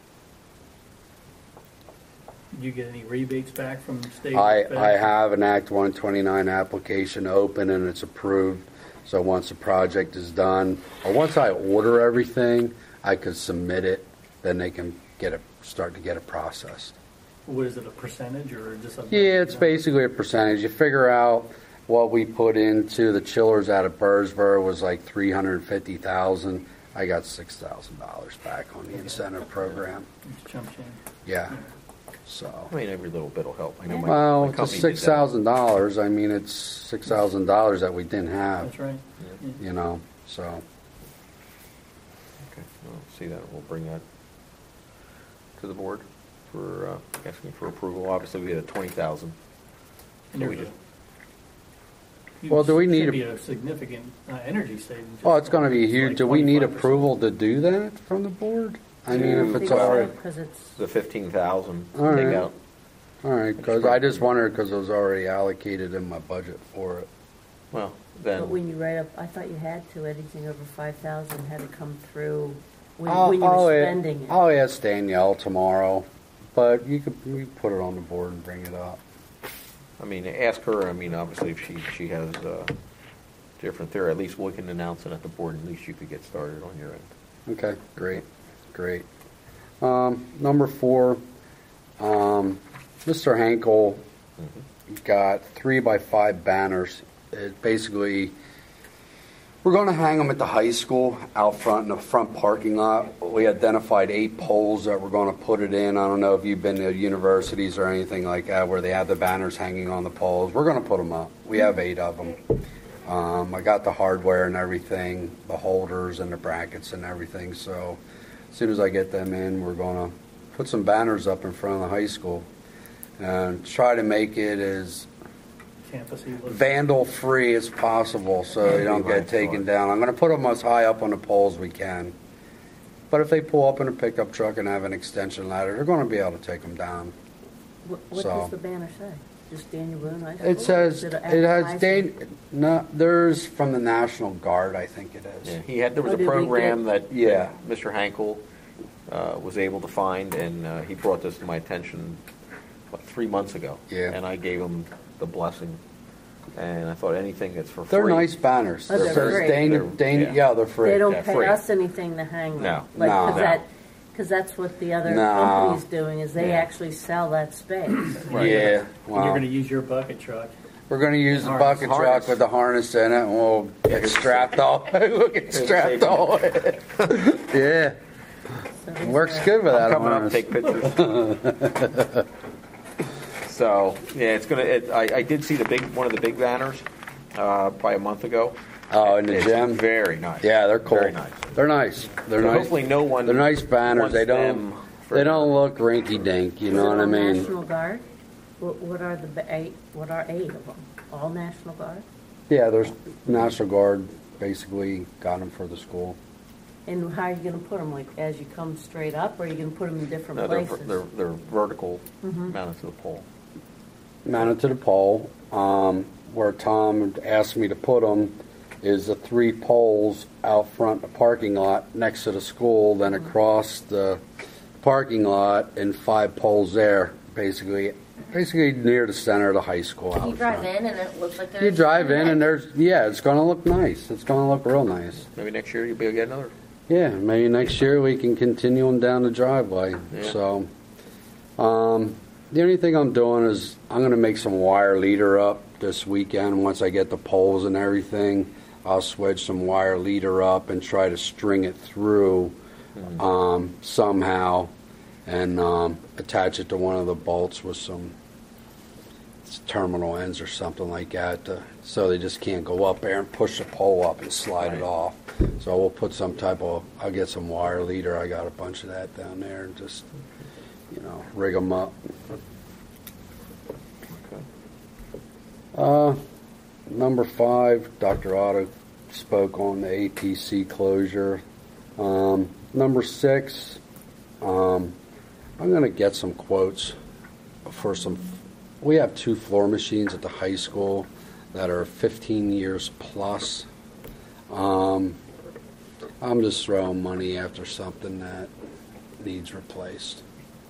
Did you get any rebates back from the state? I have an Act 129 application open and it's approved. So once the project is done, or once I order everything, I could submit it. Then they can start to get it processed. What is it, a percentage or just a? Yeah, it's basically a percentage. You figure out what we put into the chillers out of Birdsboro was like $350,000. I got $6,000 back on the incentive program. It's chump change. Yeah. So. I mean, every little bit will help. I know Well, my it's company did that. $6,000. I mean, it's $6,000 that we didn't have. That's right. You know, so. Okay, we'll see that. We'll bring that to the board for asking for approval. Obviously, we had a 20,000. And So we there's just Well, do we need should a- be a significant energy savings? Oh, it's going to be It's huge. like Do we need 25%. approval to do that from the board? I mean, if it's think so, already, 'cause it's, the 15,000 All right. take out. all right, because I just wondered because it was already allocated in my budget for it. Well, but then when you write up, I thought you had to, anything over 5,000 had to come through when I'll- when you I'll were a- spending it. I'll ask Danielle tomorrow, but you could put it on the board and bring it up. I mean, ask her. I mean, obviously, if she has different theory, at least we can announce it at the board. At least you could get started on your end. Okay, great. Number 4, Mr. Hankel got 3x5 banners. It basically, We're going to hang them at the high school out front in the front parking lot. We identified 8 poles that we're going to put it in. I don't know if you've been to universities or anything like that where they have the banners hanging on the poles. We're going to put them up. We have 8 of them. I got the hardware and everything, the holders and the brackets and everything. So as soon as I get them in, we're going to put some banners up in front of the high school and try to make it as vandal-free as possible so they don't get taken down. I'm going to put them as high up on the poles as we can. But if they pull up in a pickup truck and have an extension ladder, they're going to be able to take them down. What does the banner say? Just Daniel Boone High School? It says, Is it has, advertising? there's from the National Guard, I think it is. Yeah, there was a Did we program get- that Mr. Hankel was able to find, and he brought this to my attention, 3 months ago. Yeah. And I gave him the blessing, and I thought anything that's for They're free. nice banners. Oh, they're It says free. Yeah. they're free. They don't Yeah, pay free. us anything to hang them? No. Like, No. Because that's what the other No. company's doing, is they Yeah. actually sell that space. Right. Yeah, And you're well, going to use your bucket truck. we're going to use the Harness. bucket truck with the harness in it, and we'll get strapped all. We'll get strapped all. Yeah, So these works are- good with that Coming up, harness. take pictures. So, yeah, it's gonna. I did see one of the big banners probably a month ago. Oh, in the It's gym? Very nice. Yeah, they're cool. Very nice. They're nice. They're So nice. hopefully no one They're nice banners. wants They them don't. for- They don't look rinky dink. You Is know it what I all mean? National Guard? What are the 8? What are 8 of them? All National Guard? Yeah, there's National Guard. Basically, got them for the school. And how are you going to put them? Like as you come straight up, or are you going to put them in different No, places? they're vertical, Mm-hmm. mounted to the pole. Mounted to the pole. Where Tom asked me to put them is the 3 poles out front the parking lot next to the school, then across the parking lot, and 5 poles there, basically near the center of the high school. You out drive front. in and it looks like there's. You drive in and it's going to look nice. It's going to look real nice. Maybe next year you'll be able to get another. Yeah, maybe next year we can continue them down the driveway. Yeah. So, the only thing I'm doing is I'm going to make some wire leader up this weekend. Once I get the poles and everything, I'll switch some wire leader up and try to string it through somehow and attach it to one of the bolts with some terminal ends or something like that so they just can't go up there and push the pole up and slide it off. So we'll put some type of, I'll get some wire leader. I got a bunch of that down there and just, rig them up. Number 5, Dr. Otto spoke on the APC closure. Number 6, I'm going to get some quotes for some. We have 2 floor machines at the high school that are 15 years plus. I'm just throwing money after something that needs replaced.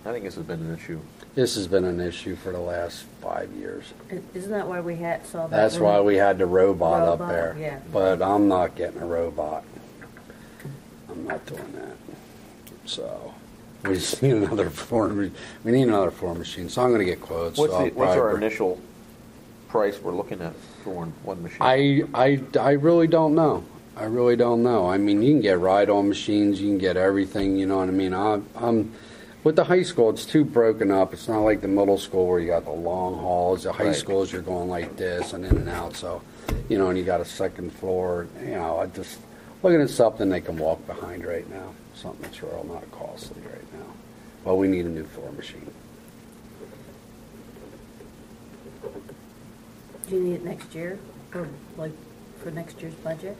I think this has been an issue. This has been an issue for the last 5 years. Isn't that why we saw that? That's why we had the robot up Robot, there. yeah. But I'm not getting a robot. I'm not doing that. So we just need another floor. We need another floor machine. So I'm going to get quotes. What's So I'll what's our probably- initial price we're looking at for one machine? I really don't know. I really don't know. I mean, you can get ride-on machines. You can get everything. You know what I mean? I'm with the high school, it's too broken up. It's not like the middle school where you got the long halls. The high Right. schools, you're going like this and in and out. So, and you got a second floor. I just looking at something they can walk behind right now. Something that's real not costly right now. But we need a new floor machine. Do you need it next year, or for next year's budget?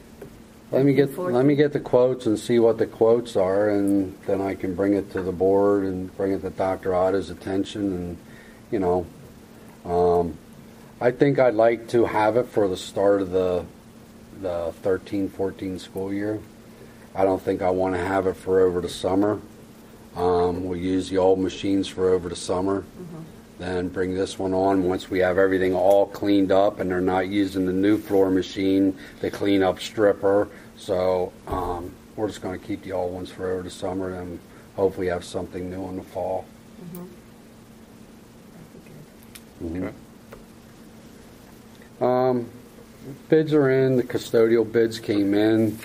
Let me get Unfortunately. the quotes and see what the quotes are, and then I can bring it to the board and bring it to Dr. Otta's attention. And I think I'd like to have it for the start of the 13-14 school year. I don't think I want to have it for over the summer. We'll use the old machines for over the summer. Then bring this one on once we have everything all cleaned up and they're not using the new floor machine, the clean-up stripper. So we're just going to keep the old ones for over the summer and hopefully have something new in the fall. Mhm. Okay. Bids are in. The custodial bids came in.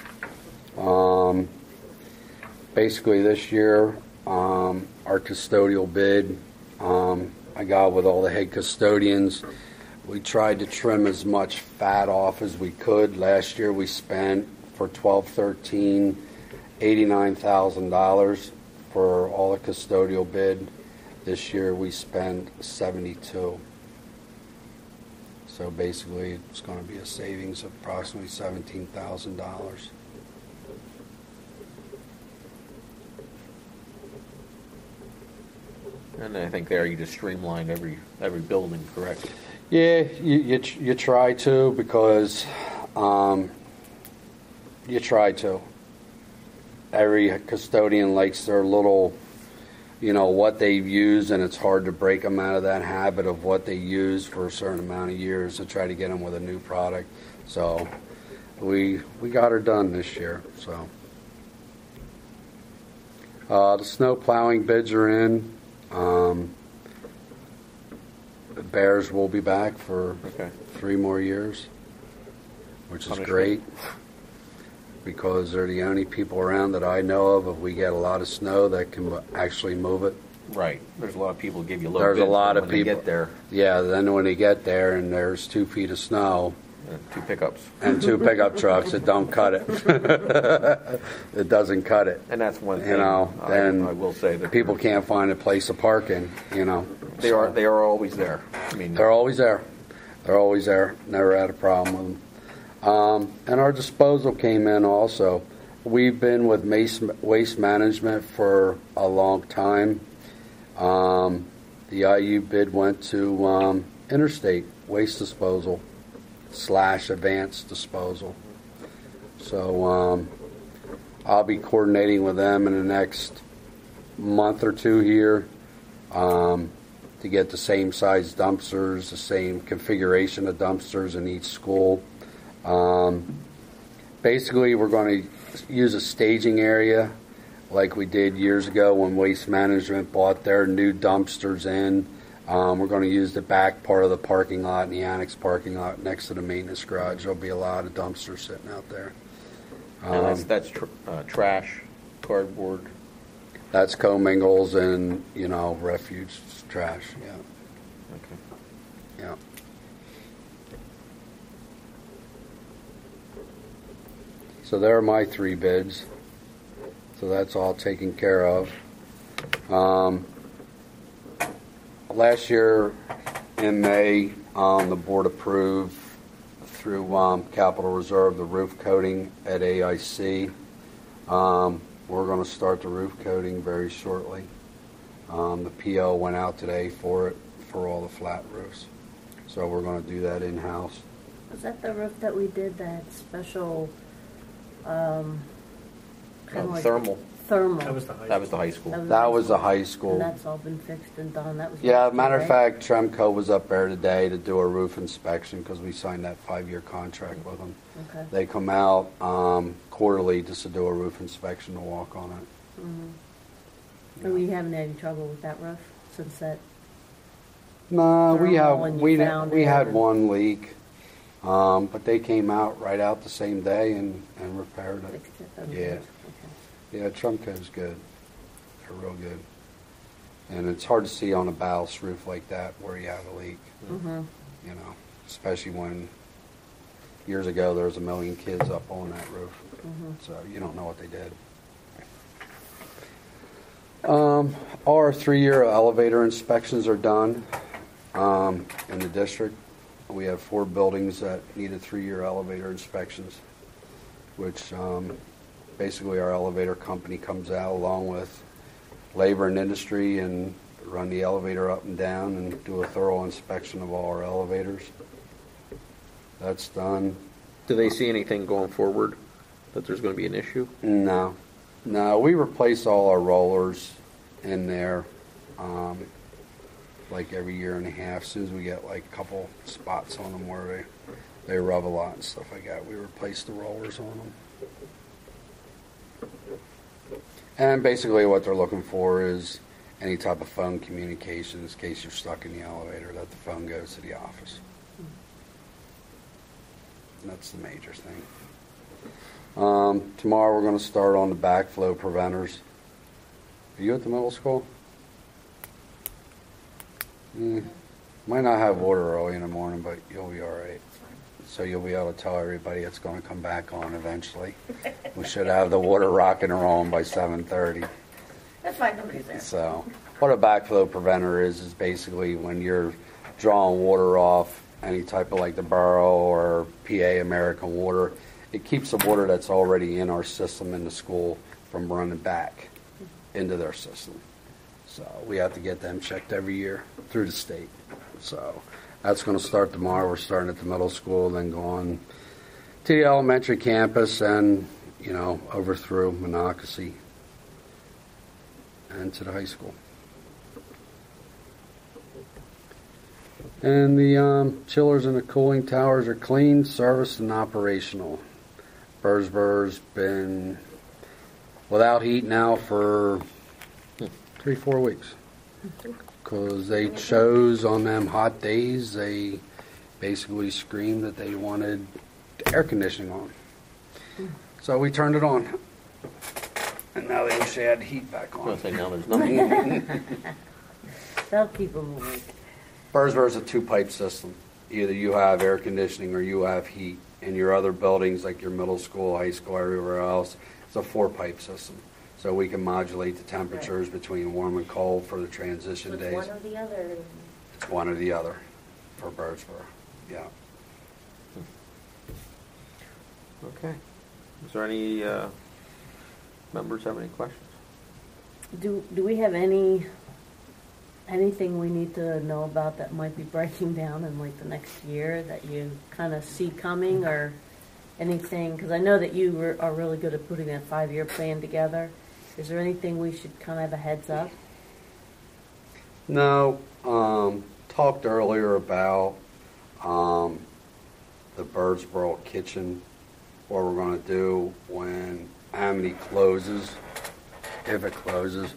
Basically this year, our custodial bid, I got with all the head custodians. We tried to trim as much fat off as we could. Last year we spent for 12-13, $89,000 for all the custodial bid. This year we spent 72. So basically it's going to be a savings of approximately $17,000. And I think there you just streamlined every building, correct? Yeah, you try to, because you try to. Every custodian likes their little, what they've used, and it's hard to break them out of that habit of what they use for a certain amount of years to try to get them with a new product. So we got her done this year. So the snow plowing bids are in. The Bears will be back for 3 more years, which is great, because they're the only people around that I know of, if we get a lot of snow, that can actually move it. Right. There's a lot of people give you low There's bids a lot of when they people get there. Yeah, then when they get there and there's 2 feet of snow And 2 pickups. and 2 pickup trucks, it don't cut it. It doesn't cut it. And that's one thing. Then I will say that people can't find a place to park in. They are always there. I mean, They're always there. They're always there. Never had a problem with them. And our disposal came in also. We've been with Waste Management for a long time. The IU bid went to Interstate Waste Disposal / Advanced Disposal. So I'll be coordinating with them in the next month or 2 here to get the same size dumpsters, the same configuration of dumpsters in each school. Basically, we're going to use a staging area like we did years ago when Waste Management bought their new dumpsters in. We're going to use the back part of the parking lot and the annex parking lot next to the maintenance garage. There'll be a lot of dumpsters sitting out there. and that's trash, cardboard. That's commingles and, refuge trash, yeah. Okay. Yeah. So there are my 3 bids. So that's all taken care of. Last year in May, the board approved through Capital Reserve the roof coating at AIC. We're going to start the roof coating very shortly. The PO went out today for it, for all the flat roofs. So we're going to do that in-house. Was that the roof that we did that special, kind of like Thermal. thermal? That was the high That was the high school. That was the high school. And that's all been fixed and done. That was Yeah, last matter year, of right? fact, Tremco was up there today to do a roof inspection because we signed that 5-year contract with them. Okay. They come out quarterly just to do a roof inspection to walk on it. Mm-hmm. And we haven't had any trouble with that roof since that. No, we Thermal and you found we it had and- one leak, but they came out right out the same day and repaired it. Fixed it. That was Yeah. good. Okay. Yeah, Tremco's good. They're real good. And it's hard to see on a ballast roof like that where you have a leak. Mm-hmm. Especially when years ago there was 1 million kids up on that roof. Mm-hmm. So you don't know what they did. Our 3-year elevator inspections are done in the district. We have 4 buildings that needed 3-year elevator inspections, which basically our elevator company comes out along with labor and industry and run the elevator up and down and do a thorough inspection of all our elevators. That's done. Do they see anything going forward that there's going to be an issue? No, we replace all our rollers in there like every year and a half. As soon as we get like a couple spots on them where they rub a lot and stuff like that, we replace the rollers on them. And basically what they're looking for is any type of phone communications in case you're stuck in the elevator, that the phone goes to the office. That's the major thing. Tomorrow we're going to start on the backflow preventers. Are you at the middle school? Might not have water early in the morning, but you'll be all right. So you'll be able to tell everybody it's going to come back on eventually. We should have the water rocking and rolling by 7:30. That's fine, nobody's there. So what a backflow preventer is basically when you're drawing water off any type of like the Borough or PA American Water, it keeps the water that's already in our system in the school from running back into their system. So we have to get them checked every year through the state. So that's going to start tomorrow. We're starting at the middle school, then going to the elementary campus and, over through Monocacy and to the high school. And the chillers and the cooling towers are clean, serviced, and operational. Birdsbur's been without heat now for 3-4 weeks. Because they chose on them hot days, they basically screamed that they wanted the air conditioning on. So we turned it on. And now they wish they had the heat back I on. was going to say, now there's nothing. That'll keep them awake. Birdsbur's a two-pipe system. Either you have air conditioning or you have heat. In your other buildings, like your middle school, high school, everywhere else, it's a 4-pipe system. So we can modulate the temperatures between warm and cold for the transition It's days. one or the other. It's one or the other for Birdsboro. Yeah. Okay. Is there any members have any questions? Do we have anything we need to know about that might be breaking down in like the next year that you kind of see coming, or anything? Because I know that you are really good at putting that 5-year plan together. Is there anything we should kind of have a heads up? No. Talked earlier about the Birdsboro kitchen, what we're going to do when Amity closes, if it closes.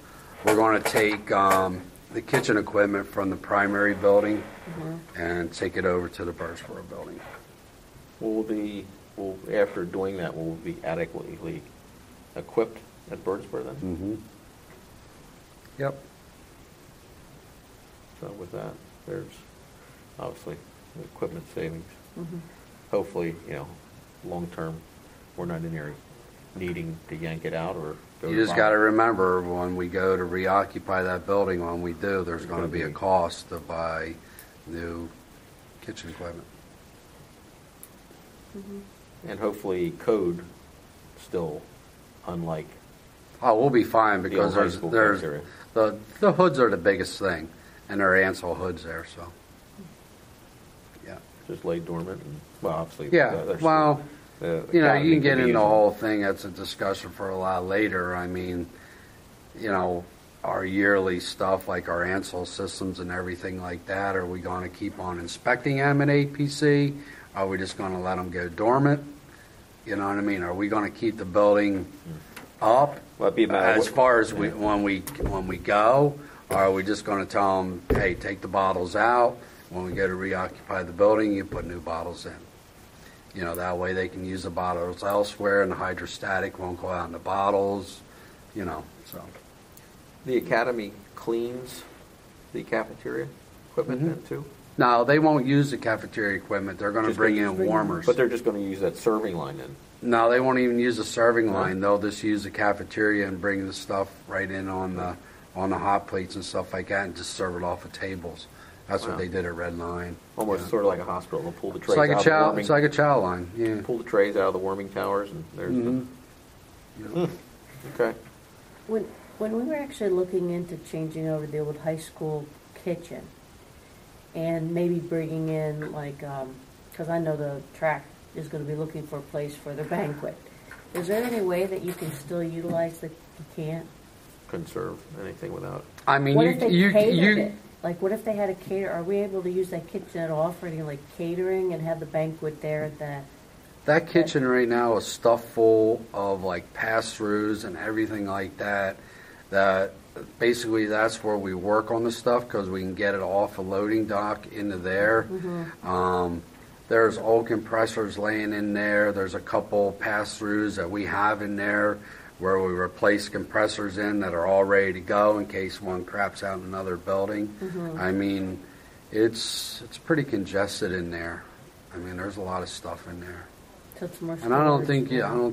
We're going to take the kitchen equipment from the primary building and take it over to the Birdsboro building. After doing that, will we be adequately equipped at Birdsboro then? Mm-hmm. Yep. So with that, there's obviously equipment savings. Mm-hmm. Hopefully, long term, we're not in here needing to yank it out or go You to just got to remember when we go to reoccupy that building, when we do, there's going to be a cost to buy new kitchen equipment. And hopefully code still, unlike Oh, we'll be fine the because old high school there's criteria. the hoods are the biggest thing, and there are Ansel hoods there, so yeah. Just lay dormant and, well, obviously. Yeah, there's well, the you academy can get could be into the using- whole thing. That's a discussion for a lot later. I mean, our yearly stuff like our Ansel systems and everything like that. Are we going to keep on inspecting them at APC? Are we just going to let them go dormant? You know what I mean? Are we going to keep the building up Well, it'd be a matter of as what- far as when we go? Or are we just going to tell them, hey, take the bottles out. When we go to reoccupy the building, you put new bottles in. That way they can use the bottles elsewhere, and the hydrostatic won't go out in the bottles. So. The academy cleans the cafeteria equipment then too? No, they won't use the cafeteria equipment. They're going to Just bring gonna in use- warmers. But they're just going to use that serving line then? No, they won't even use the serving line. They'll just use the cafeteria and bring the stuff right in on the hot plates and stuff like that, and just serve it off of tables. That's Wow. what they did at Red Line. Almost Yeah. sort of like a hospital. They'll pull the trays It's like out a of the chow. warming, It's like a chow line. Yeah. pull the trays out of the warming towers and there's Mhm. okay. When we were actually looking into changing over the old high school kitchen and maybe bringing in because I know the track is going to be looking for a place for their banquet. Is there any way that you can still utilize you can't? Couldn't serve anything without it. I mean, What if they you catered it? Like, what if they had a cater? Are we able to use that kitchen at all for any catering and have the banquet there at that? that kitchen right now is stuffed full of pass-throughs and everything like that. That basically that's where we work on the stuff because we can get it off a loading dock into there. There's old compressors laying in there. There's a couple pass-throughs that we have in there where we replace compressors in that are all ready to go in case one craps out in another building. I mean, it's pretty congested in there. I mean, there's a lot of stuff in there. So it's more And I don't storage.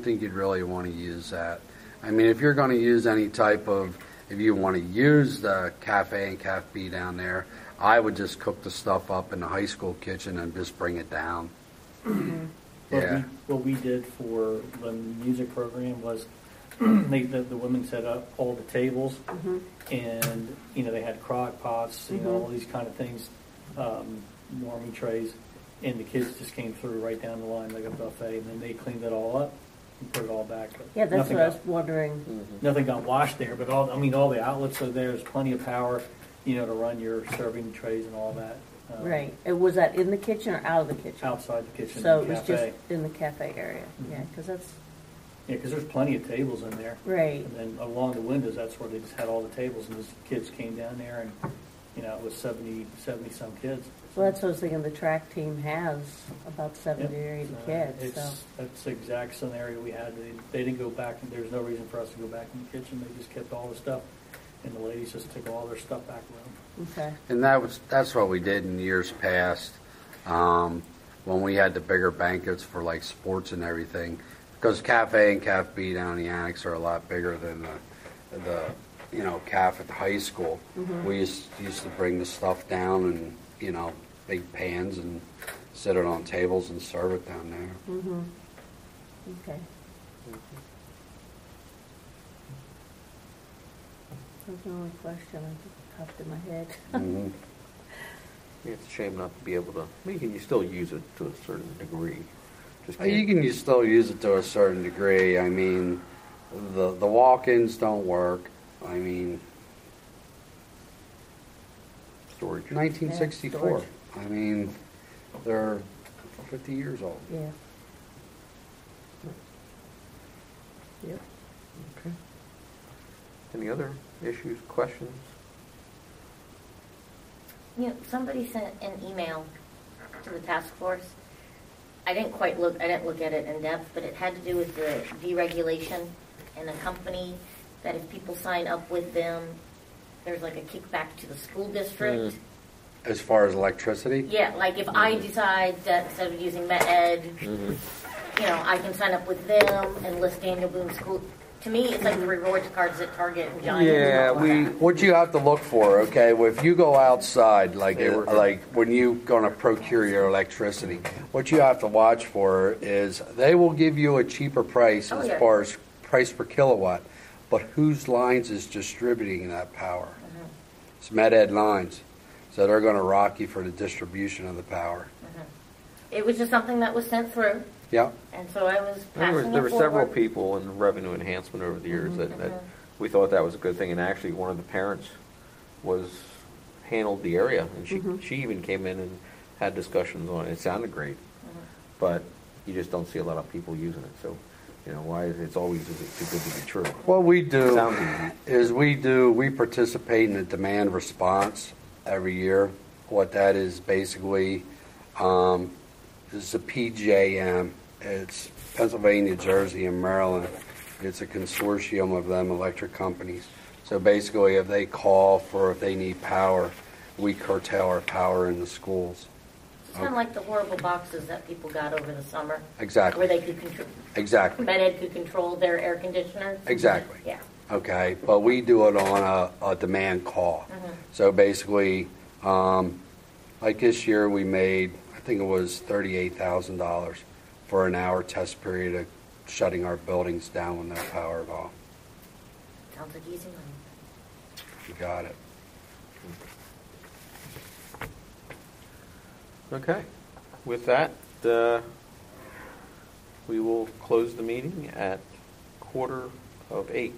think you'd really want to use that. I mean, if you're going to use any type of, if you want to use the cafe and Caf B down there, I would just cook the stuff up in the high school kitchen and just bring it down. Yeah. What we did for the music program was the women set up all the tables, and they had crock pots, all these kind of things, warming trays, and the kids just came through right down the line like a buffet, and then they cleaned it all up and put it all back. Yeah, that's Nothing what I was got- wondering. Nothing got washed there, but all the outlets are there. There's plenty of power, to run your serving trays and all that. Right. And was that in the kitchen or out of the kitchen? Outside the kitchen, So the it was cafe. just in the cafe area. Yeah, because that's Yeah, because there's plenty of tables in there. right. And then along the windows, that's where they just had all the tables, and the kids came down there, and it was 70 some kids. Well, that's what I was thinking. The track team has about 70 or 80 kids. So That's the exact scenario we had. They didn't go back, and there's no reason for us to go back in the kitchen. They just kept all the stuff, and the ladies just took all their stuff back with them. okay. And that's what we did in years past, when we had the bigger banquets for like sports and everything. Because Cafe and Caf B down in the annex are a lot bigger than the Caf at the high school. We used to bring the stuff down and big pans and sit it on tables and serve it down there. Okay. That was the only question that popped in my head. Mhm. Yeah, it's a shame not to be able to. I mean, you can still use it to a certain degree. Just You can still use it to a certain degree. I mean, the walk-ins don't work. I mean, storage. 1964. Yeah, storage. I mean, they're 50 years old. Yeah. Yep. Okay. Any other issues, questions? Somebody sent an email to the task force. I didn't look at it in depth, but it had to do with the deregulation and a company that if people sign up with them, there's like a kickback to the school district. As far as electricity? Yeah, like if I decide that instead of using Met-Ed, I can sign up with them and list Daniel Boone School. To me, it's like the rewards cards at Target and Giant. Yeah, and all that. What you have to look for, okay, if you go outside, like when you're going to procure your electricity, what you have to watch for is they will give you a cheaper price as far as price per kilowatt, but whose lines is distributing that power? It's Met-Ed lines. So they're going to rock you for the distribution of the power. It was just something that was sent through, Yeah. and so I was passing There it were several forward. people in revenue enhancement over the years that we thought that was a good thing, and actually one of the parents handled the area, and she even came in and had discussions on it. It sounded great, but you just don't see a lot of people using it. So, why is it's always too good to be true? What we do Sounds easy. is we participate in the demand response every year. What that is basically is a PJM. It's Pennsylvania, Jersey, and Maryland. It's a consortium of them electric companies. So basically, if they call for if they need power, we curtail our power in the schools. It's kind of like the horrible boxes that people got over the summer, Exactly. where they could control, Exactly. Med-Ed could control their air conditioners. Exactly. Yeah. Okay, but we do it on a demand call. So basically, like this year, we made, I think it was $38,000 for an hour test period of shutting our buildings down when they're powered off. Sounds like easy money. You got it. Okay. With that, we will close the meeting at 7:45.